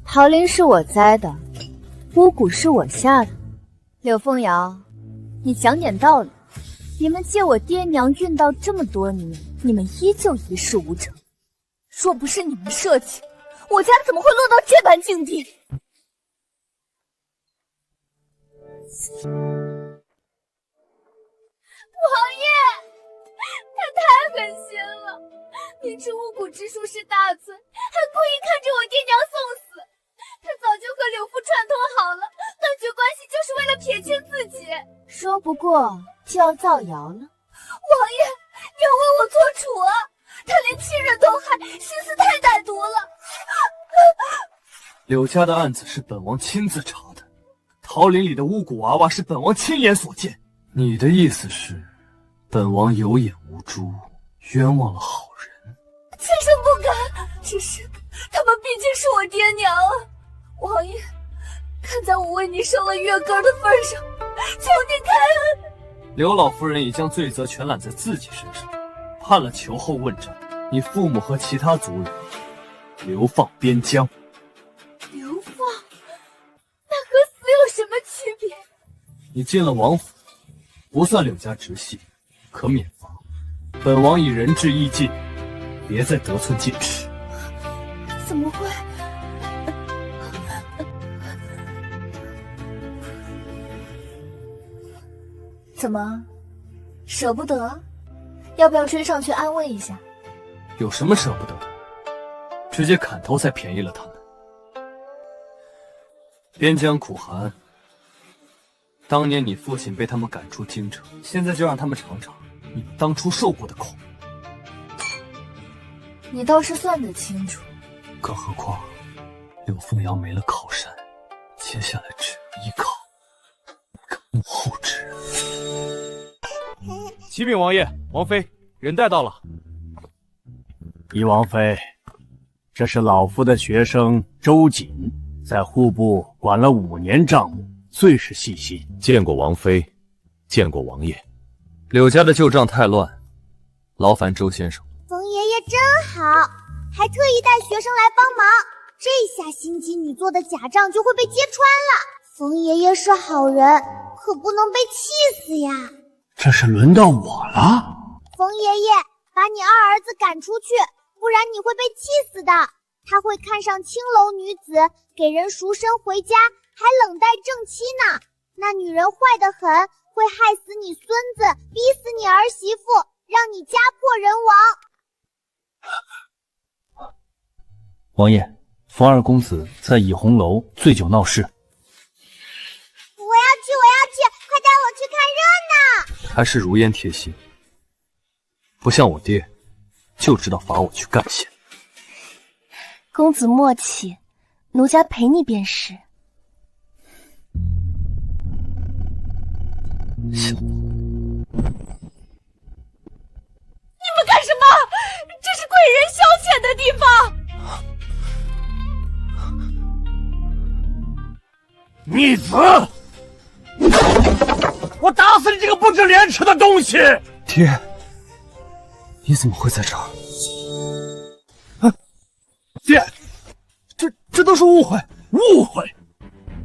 桃林是我栽的，巫蛊是我下的。柳凤瑶，你讲点道理。你们借我爹娘运道这么多年，你们依旧一事无成。若不是你们设计，我家怎么会落到这般境地？王爷，他太狠心了，明知巫蛊之术是大罪，还故意看着我爹娘送死。他早就和柳父串通好了，断绝关系就是为了撇清自己。说不过就要造谣了。王爷，你要为我做主啊！他连亲人都害，心思太歹毒了。柳家的案子是本王亲自查的，桃林里的巫蛊娃娃是本王亲眼所见。你的意思是，本王有眼无珠，冤枉了好人？妾身不敢，只是他们毕竟是我爹娘啊。王爷，看在我为你生了月根的份上，求你开恩。刘老夫人已将罪责全揽在自己身上，判了囚后问斩，你父母和其他族人流放边疆。流放？那和死有什么区别？你进了王府，不算柳家直系，可免罚。本王以仁至义尽，别再得寸进尺。怎么会？怎么，舍不得？要不要追上去安慰一下？有什么舍不得的？直接砍头才便宜了他们。边疆苦寒，当年你父亲被他们赶出京城，现在就让他们尝尝你当初受过的苦。你倒是算得清楚。更何况，柳凤瑶没了靠山，接下来只有依靠一个幕后之人。启禀王爷，王妃，人带到了。宜王妃，这是老夫的学生周瑾，在户部管了5年账目，最是细心。见过王妃，见过王爷。柳家的旧账太乱，劳烦周先生。冯爷爷真好，还特意带学生来帮忙，这下心机女做的假账就会被揭穿了。冯爷爷是好人，可不能被气死呀。这是轮到我了。冯爷爷，把你二儿子赶出去，不然你会被气死的。他会看上青楼女子，给人赎身回家，还冷待正妻呢。那女人坏得很，会害死你孙子，逼死你儿媳妇，让你家破人亡。王爷，冯二公子在倚红楼醉酒闹事。我要去，快带我去看热闹。还是如烟贴心，不像我爹，就知道罚我去干线。公子莫启，奴家陪你便是。你们干什么？这是贵人消遣的地方。逆子！我打死你这个不知廉耻的东西！爹，你怎么会在这儿？爹，这都是误会！误会！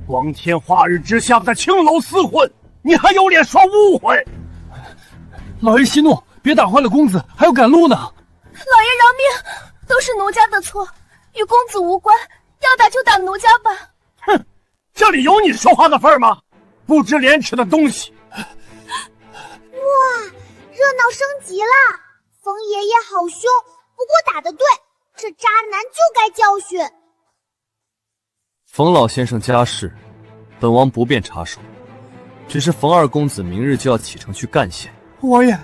光天化日之下在青楼厮混，你还有脸说误会？老爷息怒，别打坏了公子，还要赶路呢。老爷饶命，都是奴家的错，与公子无关，要打就打奴家吧。哼，这里有你说话的份儿吗？不知廉耻的东西！哇，热闹升级了！冯爷爷好凶，不过打得对，这渣男就该教训。冯老先生家事，本王不便插手，只是冯二公子明日就要启程去干县。王爷，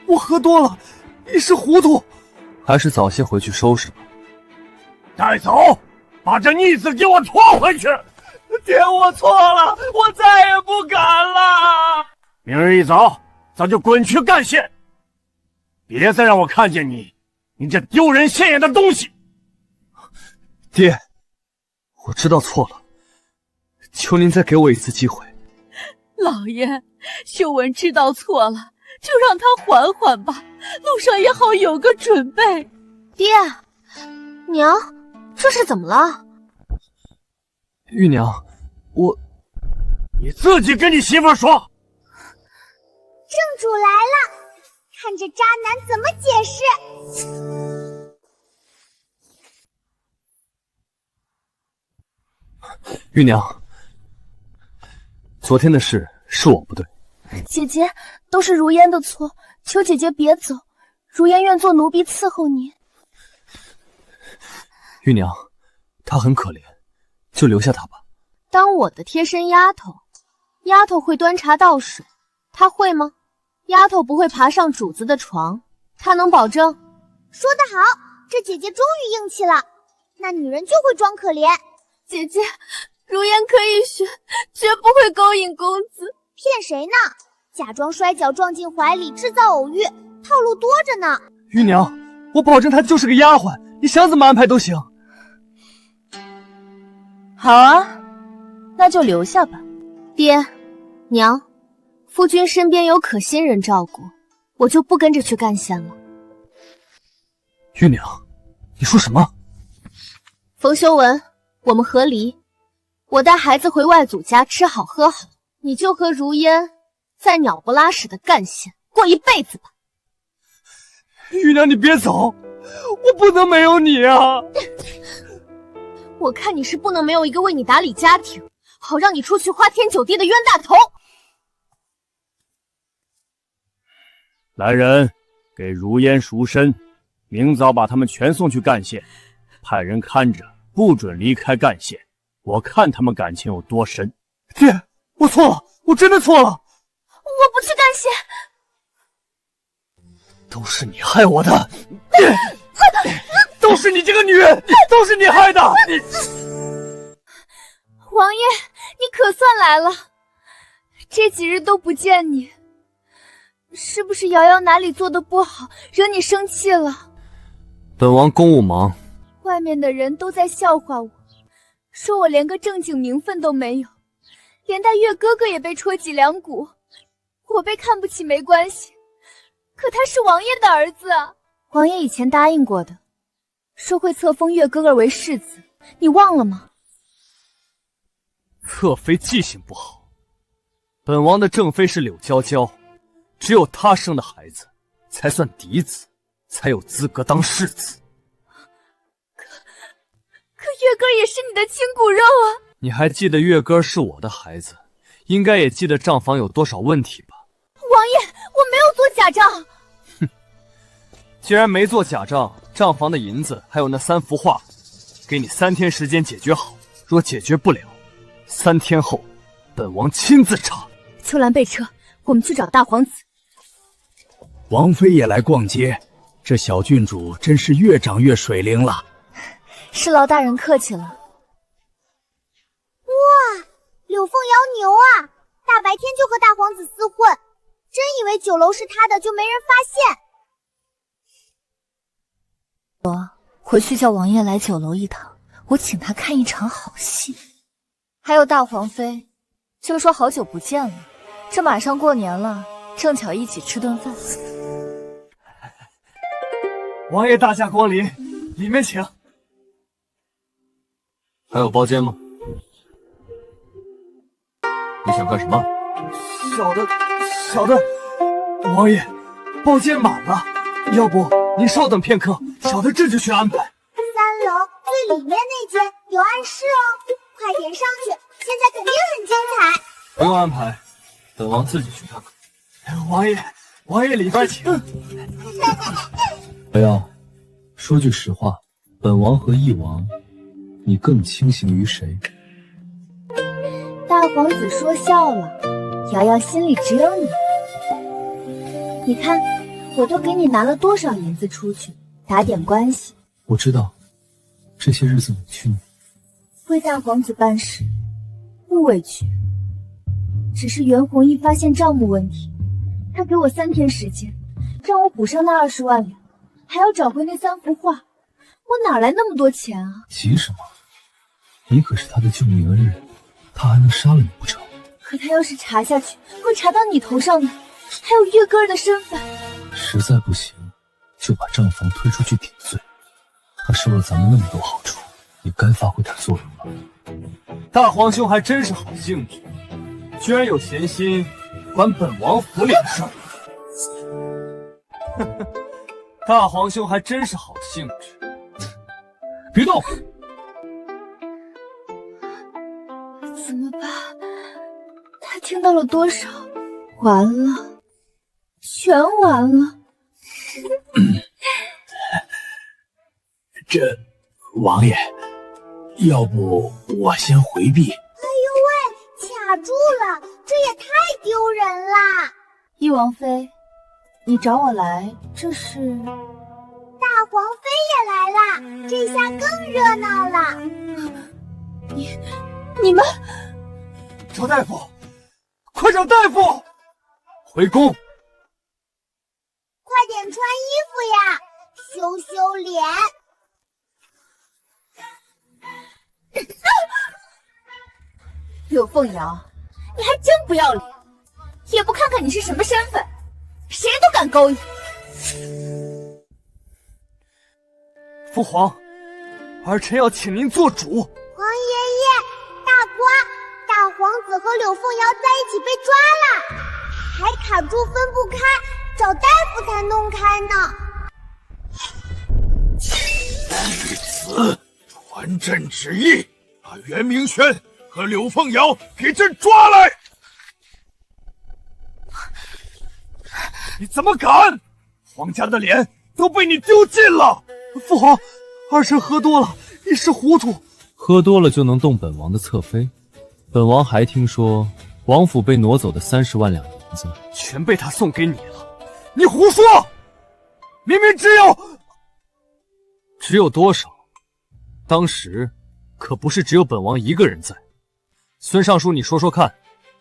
我喝多了，一时糊涂，还是早些回去收拾吧。带走，把这逆子给我拖回去！爹，我错了，我再也不敢了。明日一早，咱就滚去干县，别再让我看见你这丢人现眼的东西！爹，我知道错了，求您再给我一次机会。老爷，秀文知道错了，就让他缓缓吧，路上也好有个准备。爹，娘，这是怎么了？玉娘，你自己跟你媳妇说。正主来了，看这渣男怎么解释。玉娘，昨天的事是我不对。姐姐，都是如烟的错，求姐姐别走，如烟愿做奴婢伺候你。玉娘，她很可怜，就留下她吧。当我的贴身丫头，丫头会端茶倒水，她会吗？丫头不会爬上主子的床，她能保证？说得好，这姐姐终于硬气了。那女人就会装可怜。姐姐，如烟可以学，绝不会勾引公子。骗谁呢？假装摔跤撞进怀里，制造偶遇，套路多着呢。玉娘，我保证她就是个丫鬟，你想怎么安排都行。好啊，那就留下吧。爹娘，夫君身边有可心人照顾，我就不跟着去干线了。玉娘，你说什么？冯修文，我们和离，我带孩子回外祖家吃好喝好，你就和如烟在鸟不拉屎的干线过一辈子吧。玉娘，你别走，我不能没有你啊！我看你是不能没有一个为你打理家庭，好让你出去花天酒地的冤大头。来人，给如烟赎身，明早把他们全送去干线，派人看着，不准离开干线。我看他们感情有多深。爹，我错了，我真的错了。我不去干线。都是你害我的，都是你这个女人，都是你害的。王爷，你可算来了，这几日都不见你，是不是瑶瑶哪里做的不好，惹你生气了？本王公务忙，外面的人都在笑话我，说我连个正经名分都没有，连带月哥哥也被戳脊梁骨。我被看不起没关系，可他是王爷的儿子啊。王爷以前答应过的，说会册封月哥哥为世子，你忘了吗？侧妃记性不好，本王的正妃是柳娇娇，只有她生的孩子才算嫡子，才有资格当世子。可月哥也是你的亲骨肉啊！你还记得月哥是我的孩子，应该也记得账房有多少问题吧？王爷，我没有做假账。哼，既然没做假账，账房的银子还有那3幅画，给你3天时间解决好。若解决不了，3天后，本王亲自查。秋兰备车，我们去找大皇子。王妃也来逛街，这小郡主真是越长越水灵了。是劳大人客气了。哇，柳凤瑶牛啊！大白天就和大皇子厮混，真以为酒楼是他的就没人发现。我回去叫王爷来酒楼一趟，我请他看一场好戏。还有大皇妃，就说好久不见了，这马上过年了，正巧一起吃顿饭。王爷大驾光临，里面请。还有包间吗？你想干什么？小的，王爷，包间满了，要不您稍等片刻，小的这就去安排。3楼最里面那间有暗室哦，快点上去，现在肯定很精彩。不用安排，本王自己去看看。王爷里边请。瑶瑶，说句实话，本王和翼王，你更倾向于谁？大皇子说笑了，瑶瑶心里只有你。你看，我都给你拿了多少银子出去，打点关系。我知道，这些日子委屈你。为大皇子办事，不委屈。只是袁弘毅发现账目问题，他给我3天时间，让我补上那20万两，还要找回那3幅画，我哪来那么多钱啊？急什么？你可是他的救命恩人，他还能杀了你不成？可他要是查下去，会查到你头上的，还有月哥儿的身份。实在不行，就把账房推出去顶罪。他收了咱们那么多好处，也该发挥点作用了。大皇兄还真是好兴致，居然有闲心管本王府里的事儿。大皇兄还真是好兴致。别动！怎么办？他听到了多少？完了，全完了。这王爷，要不我先回避？哎呦喂，卡住了，这也太丢人啦！翼王妃，你找我来，这是？大皇妃也来啦，这下更热闹了。你们，找大夫，快找大夫！回宫。快点穿衣服呀，羞羞脸。柳凤瑶，你还真不要脸，也不看看你是什么身份，谁都敢勾引。父皇，儿臣要请您做主。皇爷爷，大瓜，大皇子和柳凤瑶在一起被抓了，还卡住分不开，找大夫才弄开呢。据此，传朕旨意，把袁明轩和柳凤瑶给朕抓来！你怎么敢？皇家的脸都被你丢尽了！父皇，儿臣喝多了，一时糊涂。喝多了就能动本王的侧妃？本王还听说王府被挪走的30万两银子，全被他送给你了。你胡说！明明只有多少？当时可不是只有本王一个人在。孙尚书，你说说看，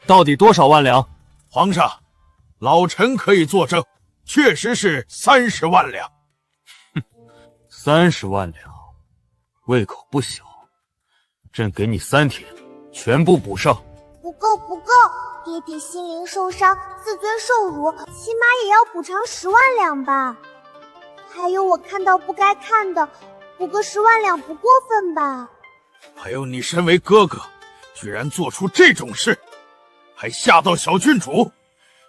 到底多少万两？皇上，老臣可以作证，确实是30万两。哼，30万两，胃口不小。朕给你3天，全部补上。不够，爹爹心灵受伤，自尊受辱，起码也要补偿10万两吧。还有我看到不该看的，补个10万两不过分吧？还有你身为哥哥，居然做出这种事，还吓到小郡主，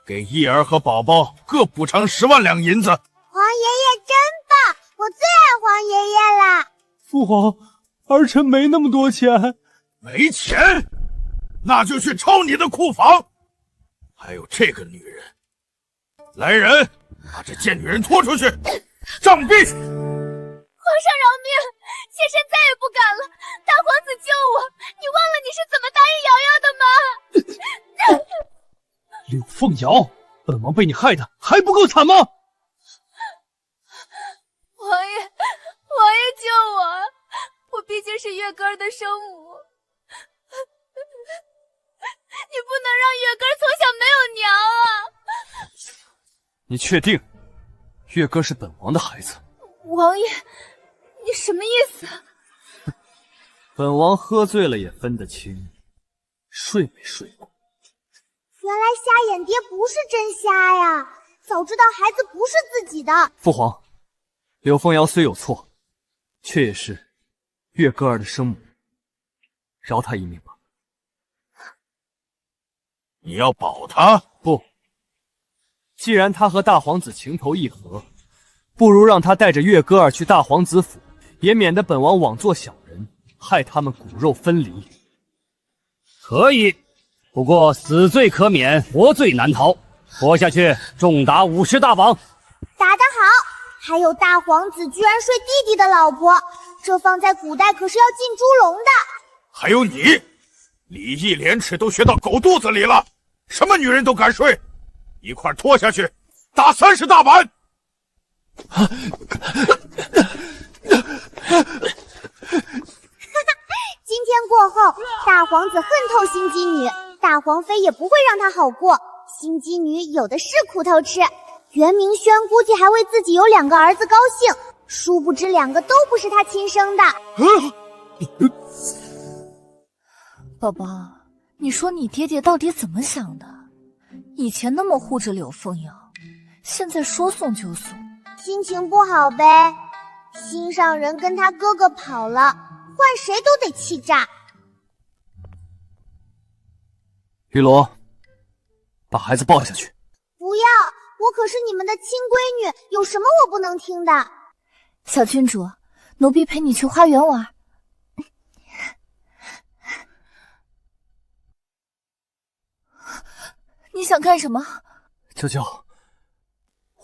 给叶儿和宝宝各补偿10万两银子。皇爷爷真棒，我最爱皇爷爷啦！父皇，儿臣没那么多钱。没钱，那就去抄你的库房。还有这个女人，来人，把这贱女人拖出去，杖毙！皇上饶命，妾身再也不敢了。大皇子救我，你忘了你是怎么答应瑶瑶的吗？柳凤瑶，本王被你害的还不够惨吗？王爷救我，我毕竟是月根儿的生母，你不能让月根儿从小没有娘啊！你确定月歌是本王的孩子？王爷，你什么意思？本王喝醉了也分得清，睡没睡过。原来瞎眼爹不是真瞎呀！早知道孩子不是自己的。父皇，柳凤瑶虽有错，却也是月歌儿的生母，饶她一命吧。你要保她？不，既然她和大皇子情投意合，不如让她带着月歌儿去大皇子府，也免得本王枉做小人，害他们骨肉分离。可以，不过死罪可免，活罪难逃。活下去，重打50大板。打得好！还有大皇子居然睡弟弟的老婆，这放在古代可是要进猪笼的。还有你，礼义廉耻都学到狗肚子里了，什么女人都敢睡，一块拖下去，打30大板！今天过后，大皇子恨透心机女，大皇妃也不会让他好过。心机女有的是苦头吃。袁明轩估计还为自己有2个儿子高兴，殊不知2个都不是他亲生的。宝宝，你说你爹爹到底怎么想的？以前那么护着柳凤瑶，现在说送就送。心情不好呗，心上人跟他哥哥跑了，换谁都得气炸。玉罗，把孩子抱下去。不要，我可是你们的亲闺女，有什么我不能听的？小郡主，奴婢陪你去花园玩。你想干什么？娇娇，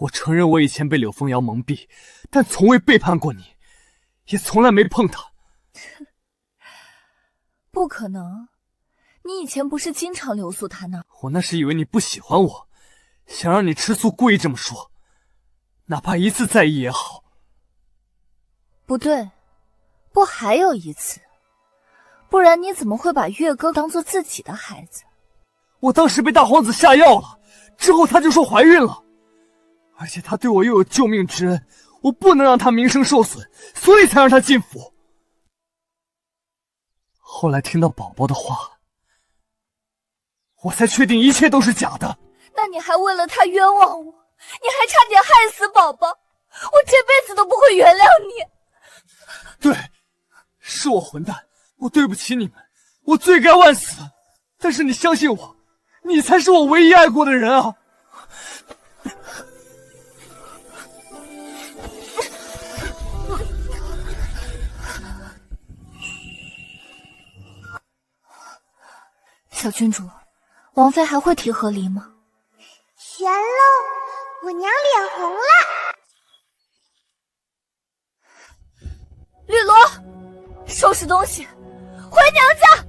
我承认我以前被柳凤瑶蒙蔽，但从未背叛过你，也从来没碰她。不可能，你以前不是经常留宿她那儿？我那是以为你不喜欢我，想让你吃醋，故意这么说，哪怕一次在意也好。不对，不还有一次，不然你怎么会把月哥当做自己的孩子？我当时被大皇子下药了，之后他就说怀孕了，而且他对我又有救命之恩，我不能让他名声受损，所以才让他进府。后来听到宝宝的话，我才确定一切都是假的。那你还为了他冤枉我，你还差点害死宝宝，我这辈子都不会原谅你。对，是我混蛋，我对不起你们，我罪该万死。但是你相信我，你才是我唯一爱过的人啊！小郡主，王妃还会提和离吗？全喽，我娘脸红了。绿萝，收拾东西，回娘家。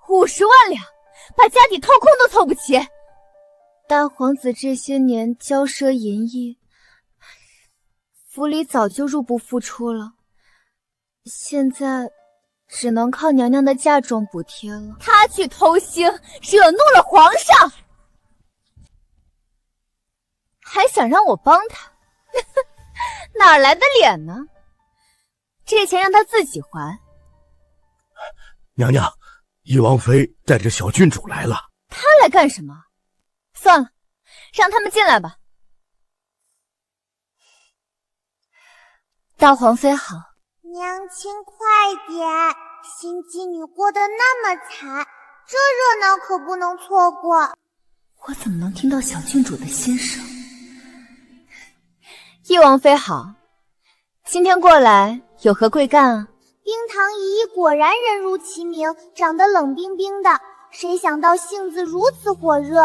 50万两，把家底掏空都凑不齐。大皇子这些年骄奢淫逸，府里早就入不敷出了，现在只能靠娘娘的嫁妆补贴了。他去偷腥，惹怒了皇上，还想让我帮他，哪来的脸呢？这钱让他自己还。娘娘，懿王妃带着小郡主来了。他来干什么？算了，让他们进来吧。大皇妃好。娘亲快点，新姬女过得那么惨，这热闹可不能错过。我怎么能听到小郡主的心声？懿王妃好，今天过来有何贵干啊？冰糖姨姨果然人如其名，长得冷冰冰的，谁想到性子如此火热。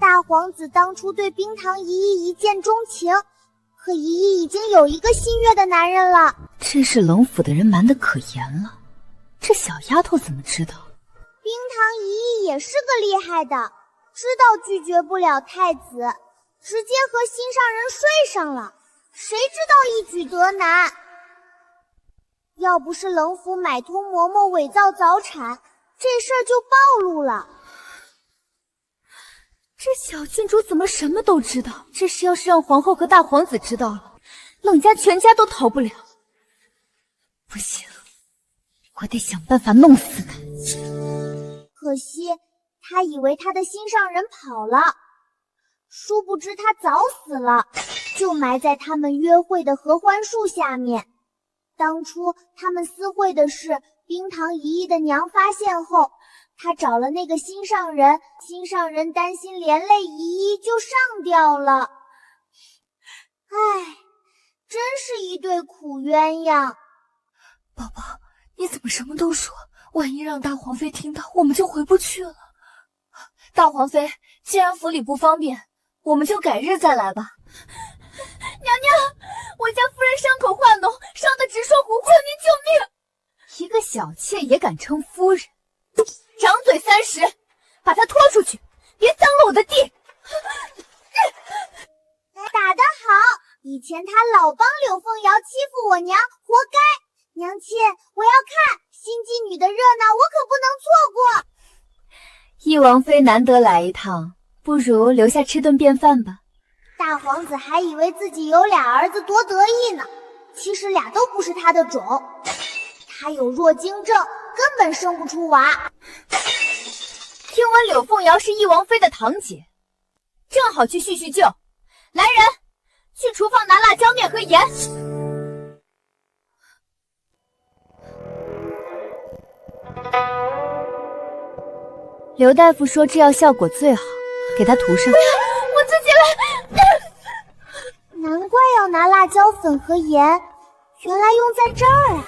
大皇子当初对冰糖姨姨一见钟情，可姨姨已经有一个心悦的男人了。真是冷府的人瞒得可严了，这小丫头怎么知道？冰糖姨姨也是个厉害的，知道拒绝不了太子，直接和心上人睡上了，谁知道一举得男。要不是冷府买通嬷嬷伪造早产，这事儿就暴露了。这小郡主怎么什么都知道？这事要是让皇后和大皇子知道了，冷家全家都逃不了。不行，我得想办法弄死他。可惜他以为他的心上人跑了，殊不知他早死了，就埋在他们约会的合欢树下面。当初他们私会的事，冰糖姨姨的娘发现后，他找了那个心上人，心上人担心连累姨姨，就上吊了。唉，真是一对苦鸳鸯。宝宝，你怎么什么都说？万一让大皇妃听到，我们就回不去了。大皇妃，既然府里不方便，我们就改日再来吧。娘娘，我家夫人伤口化脓，伤得直说胡，求您救命！一个小妾也敢称夫人，掌嘴30，把她拖出去，别脏了我的地。打得好，以前他老帮柳凤瑶欺负我娘，活该。娘亲，我要看新姬女的热闹，我可不能错过。懿王妃难得来一趟，不如留下吃顿便饭吧。大皇子还以为自己有俩儿子多得意呢，其实俩都不是他的种。他有弱精症，根本生不出娃。听闻柳凤瑶是懿王妃的堂姐，正好去叙叙旧。来人，去厨房拿辣椒面和盐。刘大夫说这药效果最好，给他涂上。我自己来。难怪要拿辣椒粉和盐，原来用在这儿啊。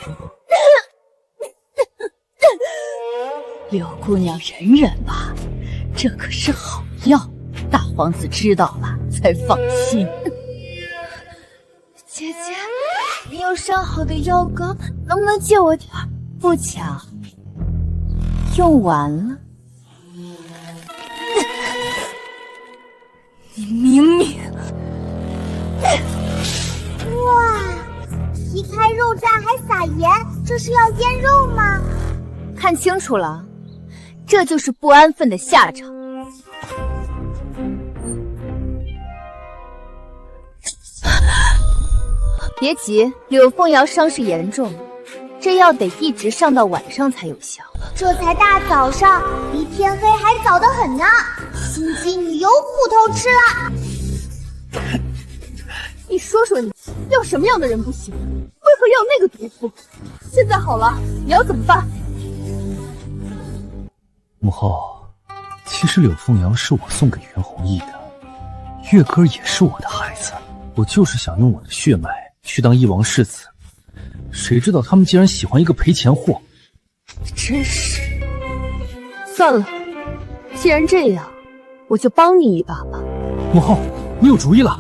柳姑娘忍忍吧，这可是好药，大皇子知道了才放心。姐姐，你有上好的药膏，能不能借我点儿？不抢，用完了。你明明……哇，皮开肉绽还撒盐，这是要腌肉吗？看清楚了，这就是不安分的下场。别急，柳凤瑶伤势严重，这药得一直上到晚上才有效。这才大早上，离天黑还早得很呢。心机女有苦头吃了。你说说你，要什么样的人不行？为何要那个毒妇？现在好了，你要怎么办？母后，其实柳凤瑶是我送给袁弘毅的，月歌也是我的孩子，我就是想用我的血脉去当翼王世子，谁知道他们竟然喜欢一个赔钱货。真是，算了，既然这样，我就帮你一把吧。母后，你有主意了？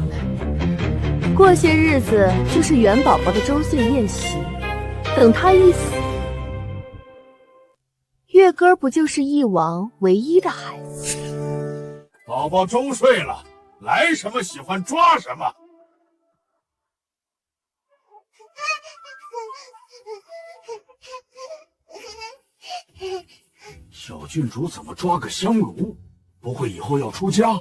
过些日子就是元宝宝的周岁宴席，等他一死，月歌不就是翼王唯一的孩子？宝宝周岁了，来什么喜欢抓什么。小郡主怎么抓个香炉？不会以后要出家？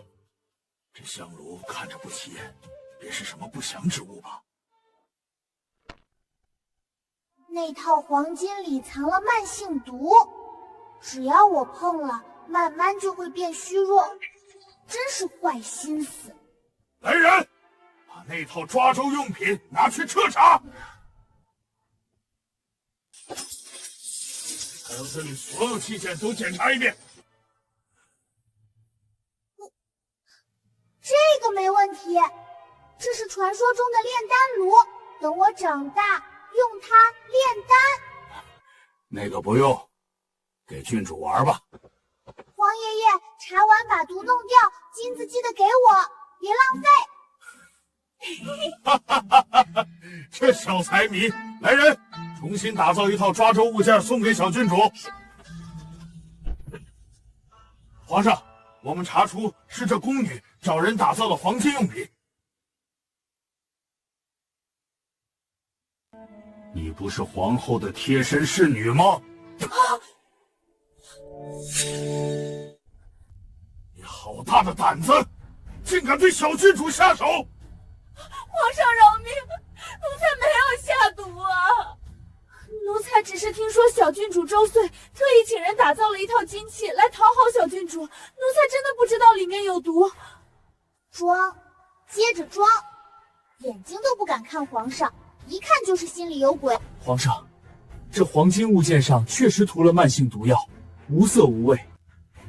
这香炉看着不起眼，别是什么不祥之物吧？那套黄金里藏了慢性毒，只要我碰了，慢慢就会变虚弱，真是坏心思。来人，把那套抓周用品拿去彻查。还有这里所有器件都检查一遍。这个没问题，这是传说中的炼丹炉，等我长大用它炼丹。那个不用，给郡主玩吧。皇爷爷，查完把毒弄掉，金子记得给我，别浪费。哈哈哈哈哈！这小财迷，来人，重新打造一套抓周物件送给小郡主。皇上，我们查出是这宫女找人打造的黄金用品。你不是皇后的贴身侍女吗？你好大的胆子，竟敢对小郡主下手！皇上饶命，奴才没有下毒啊！奴才只是听说小郡主周岁，特意请人打造了一套金器来讨好小郡主，奴才真的不知道里面有毒。装，接着装，眼睛都不敢看皇上，一看就是心里有鬼。皇上，这黄金物件上确实涂了慢性毒药，无色无味。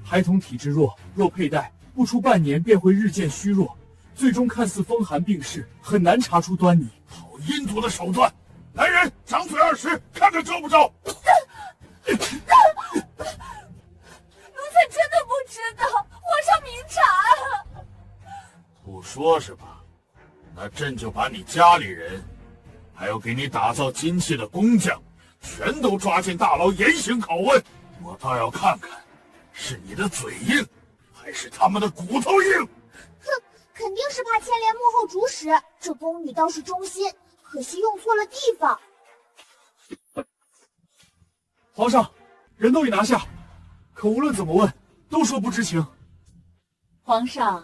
孩童体质弱，若佩戴，不出半年便会日渐虚弱，最终看似风寒病逝，很难查出端倪。好阴毒的手段！来人，掌嘴20，看看招不招？奴才真的不知道，皇上明察。不说是吧？那朕就把你家里人，还有给你打造金器的工匠，全都抓进大牢严刑拷问。我倒要看看，是你的嘴硬，还是他们的骨头硬？哼，肯定是怕牵连幕后主使。这宫女倒是忠心，可惜用错了地方。皇上，人都已拿下，可无论怎么问，都说不知情。皇上，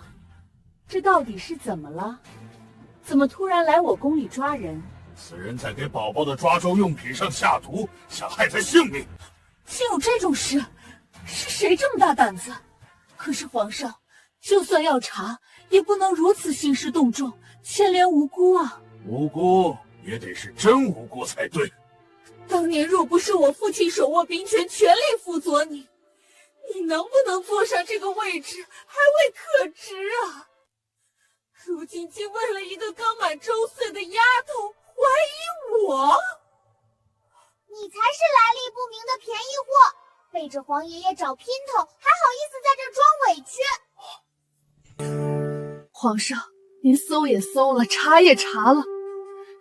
这到底是怎么了？怎么突然来我宫里抓人？此人在给宝宝的抓周用品上下毒，想害他性命。竟有这种事？是谁这么大胆子？可是皇上，就算要查，也不能如此兴师动众，牵连无辜啊！无辜也得是真无辜才对。当年若不是我父亲手握兵权，全力辅佐你，你能不能坐上这个位置，还未可知啊！如今竟为了一个刚满周岁的丫头怀疑我，你才是来历不明的便宜货！背着黄爷爷找姘头，还好意思在这装委屈。皇上，您搜也搜了，查也查了，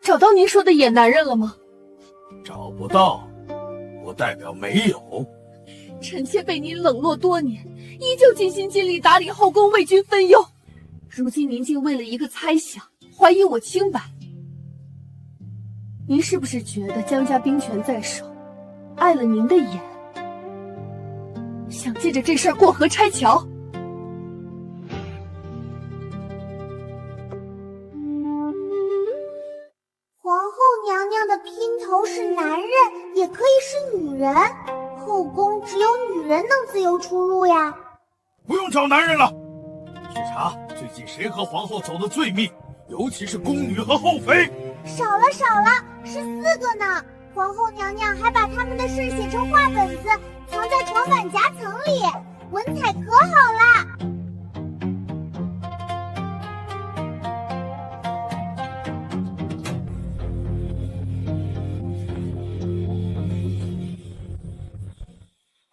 找到您说的野男人了吗？找不到，不代表没有。臣妾被您冷落多年，依旧尽心尽力打理后宫，为君分忧。如今您竟为了一个猜想，怀疑我清白。您是不是觉得江家兵权在手，碍了您的眼，想借着这事儿过河拆桥？皇后娘娘的姘头是男人，也可以是女人。后宫只有女人能自由出入呀。不用找男人了，去查最近谁和皇后走得最密，尤其是宫女和后妃。少了，是4个呢。皇后娘娘还把他们的事写成画本子，藏在床板夹层里，文采可好啦。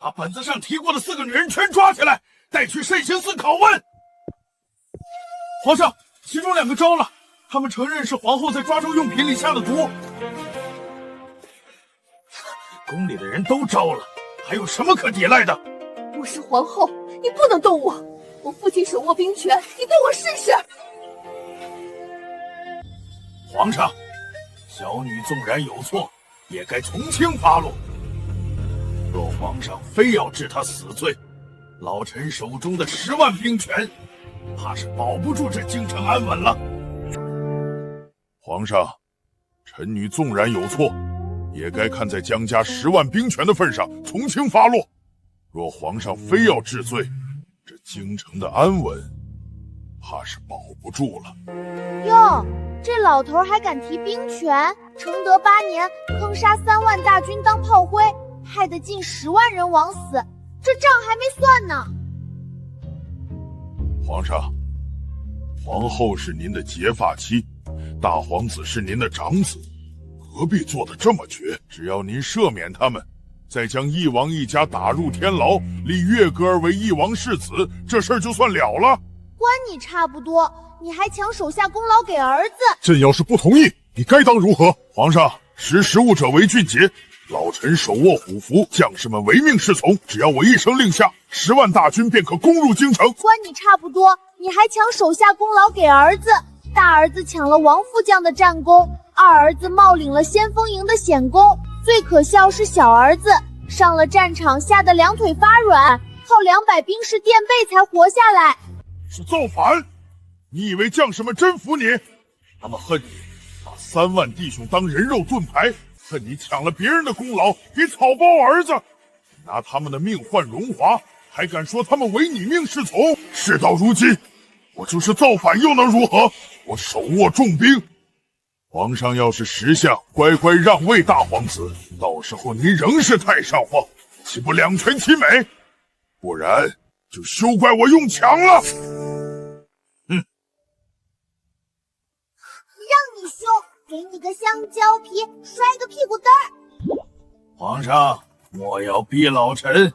把本子上提过的4个女人全抓起来，带去慎刑司拷问。皇上，其中2个招了，他们承认是皇后在抓周用品里下的毒。宫里的人都招了，还有什么可抵赖的？我是皇后，你不能动我。我父亲手握兵权，你动我试试。皇上，小女纵然有错，也该从轻发落。若皇上非要治他死罪，老臣手中的10万兵权，怕是保不住这京城安稳了。皇上，臣女纵然有错，也该看在江家10万兵权的份上，从轻发落。若皇上非要治罪，这京城的安稳，怕是保不住了。哟，这老头还敢提兵权？承德8年，坑杀3万大军当炮灰，害得近10万人枉死，这账还没算呢。皇上，皇后是您的结发妻，大皇子是您的长子，何必做得这么绝？只要您赦免他们，再将翼王一家打入天牢，立月歌儿为翼王世子，这事儿就算了了。关你差不多，你还抢手下功劳给儿子。朕要是不同意，你该当如何？皇上，识时务者为俊杰。老臣手握虎符，将士们唯命是从。只要我一声令下，10万大军便可攻入京城。关你差不多，你还抢手下功劳给儿子。大儿子抢了王副将的战功，二儿子冒领了先锋营的显功，最可笑是小儿子上了战场，吓得2腿发软，靠200兵士垫背才活下来。是造反！你以为将士们真服你？他们恨你把3万弟兄当人肉盾牌，恨你抢了别人的功劳给草包儿子，拿他们的命换荣华，还敢说他们唯你命是从？事到如今，我就是造反又能如何？我手握重兵，皇上要是识相，乖乖让位大皇子，到时候您仍是太上皇，岂不两全其美？不然就休怪我用强了。让你凶，给你个香蕉皮，摔个屁股墩儿。皇上，莫要逼老臣。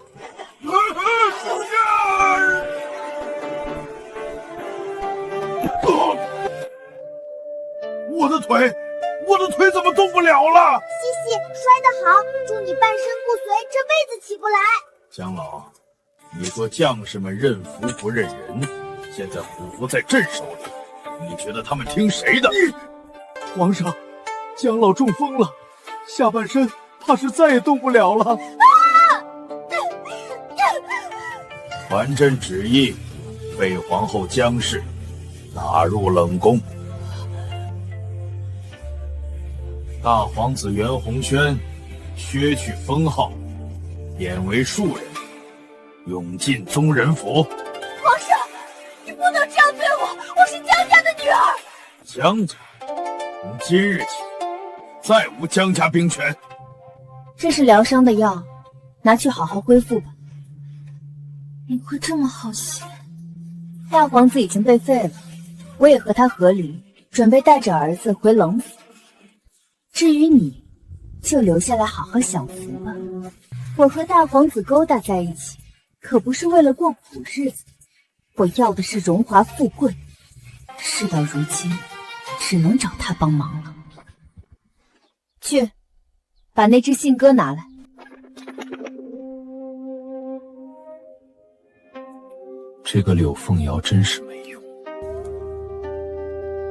我的腿怎么动不了了？西西，摔得好，祝你半身不遂，这辈子起不来。江老，你说将士们认服不认人，现在虎符在朕手里，你觉得他们听谁的？皇上，江老中风了，下半身怕是再也动不了了。传朕旨意，废皇后江氏，纳入冷宫。大皇子袁弘轩削去封号，贬为庶人，永进宗人府。皇上，你不能这样对我，我是江家的女儿。江家从今日起再无江家兵权。这是疗伤的药，拿去好好恢复吧。你会这么好心？大皇子已经被废了，我也和他和离，准备带着儿子回冷府。至于你，就留下来好好享福吧。我和大皇子勾搭在一起，可不是为了过苦日子，我要的是荣华富贵。事到如今，只能找他帮忙了。去，把那只信鸽拿来。这个柳凤瑶真是没用，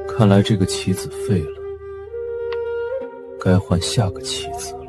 看来这个棋子废了，该换下个棋子了。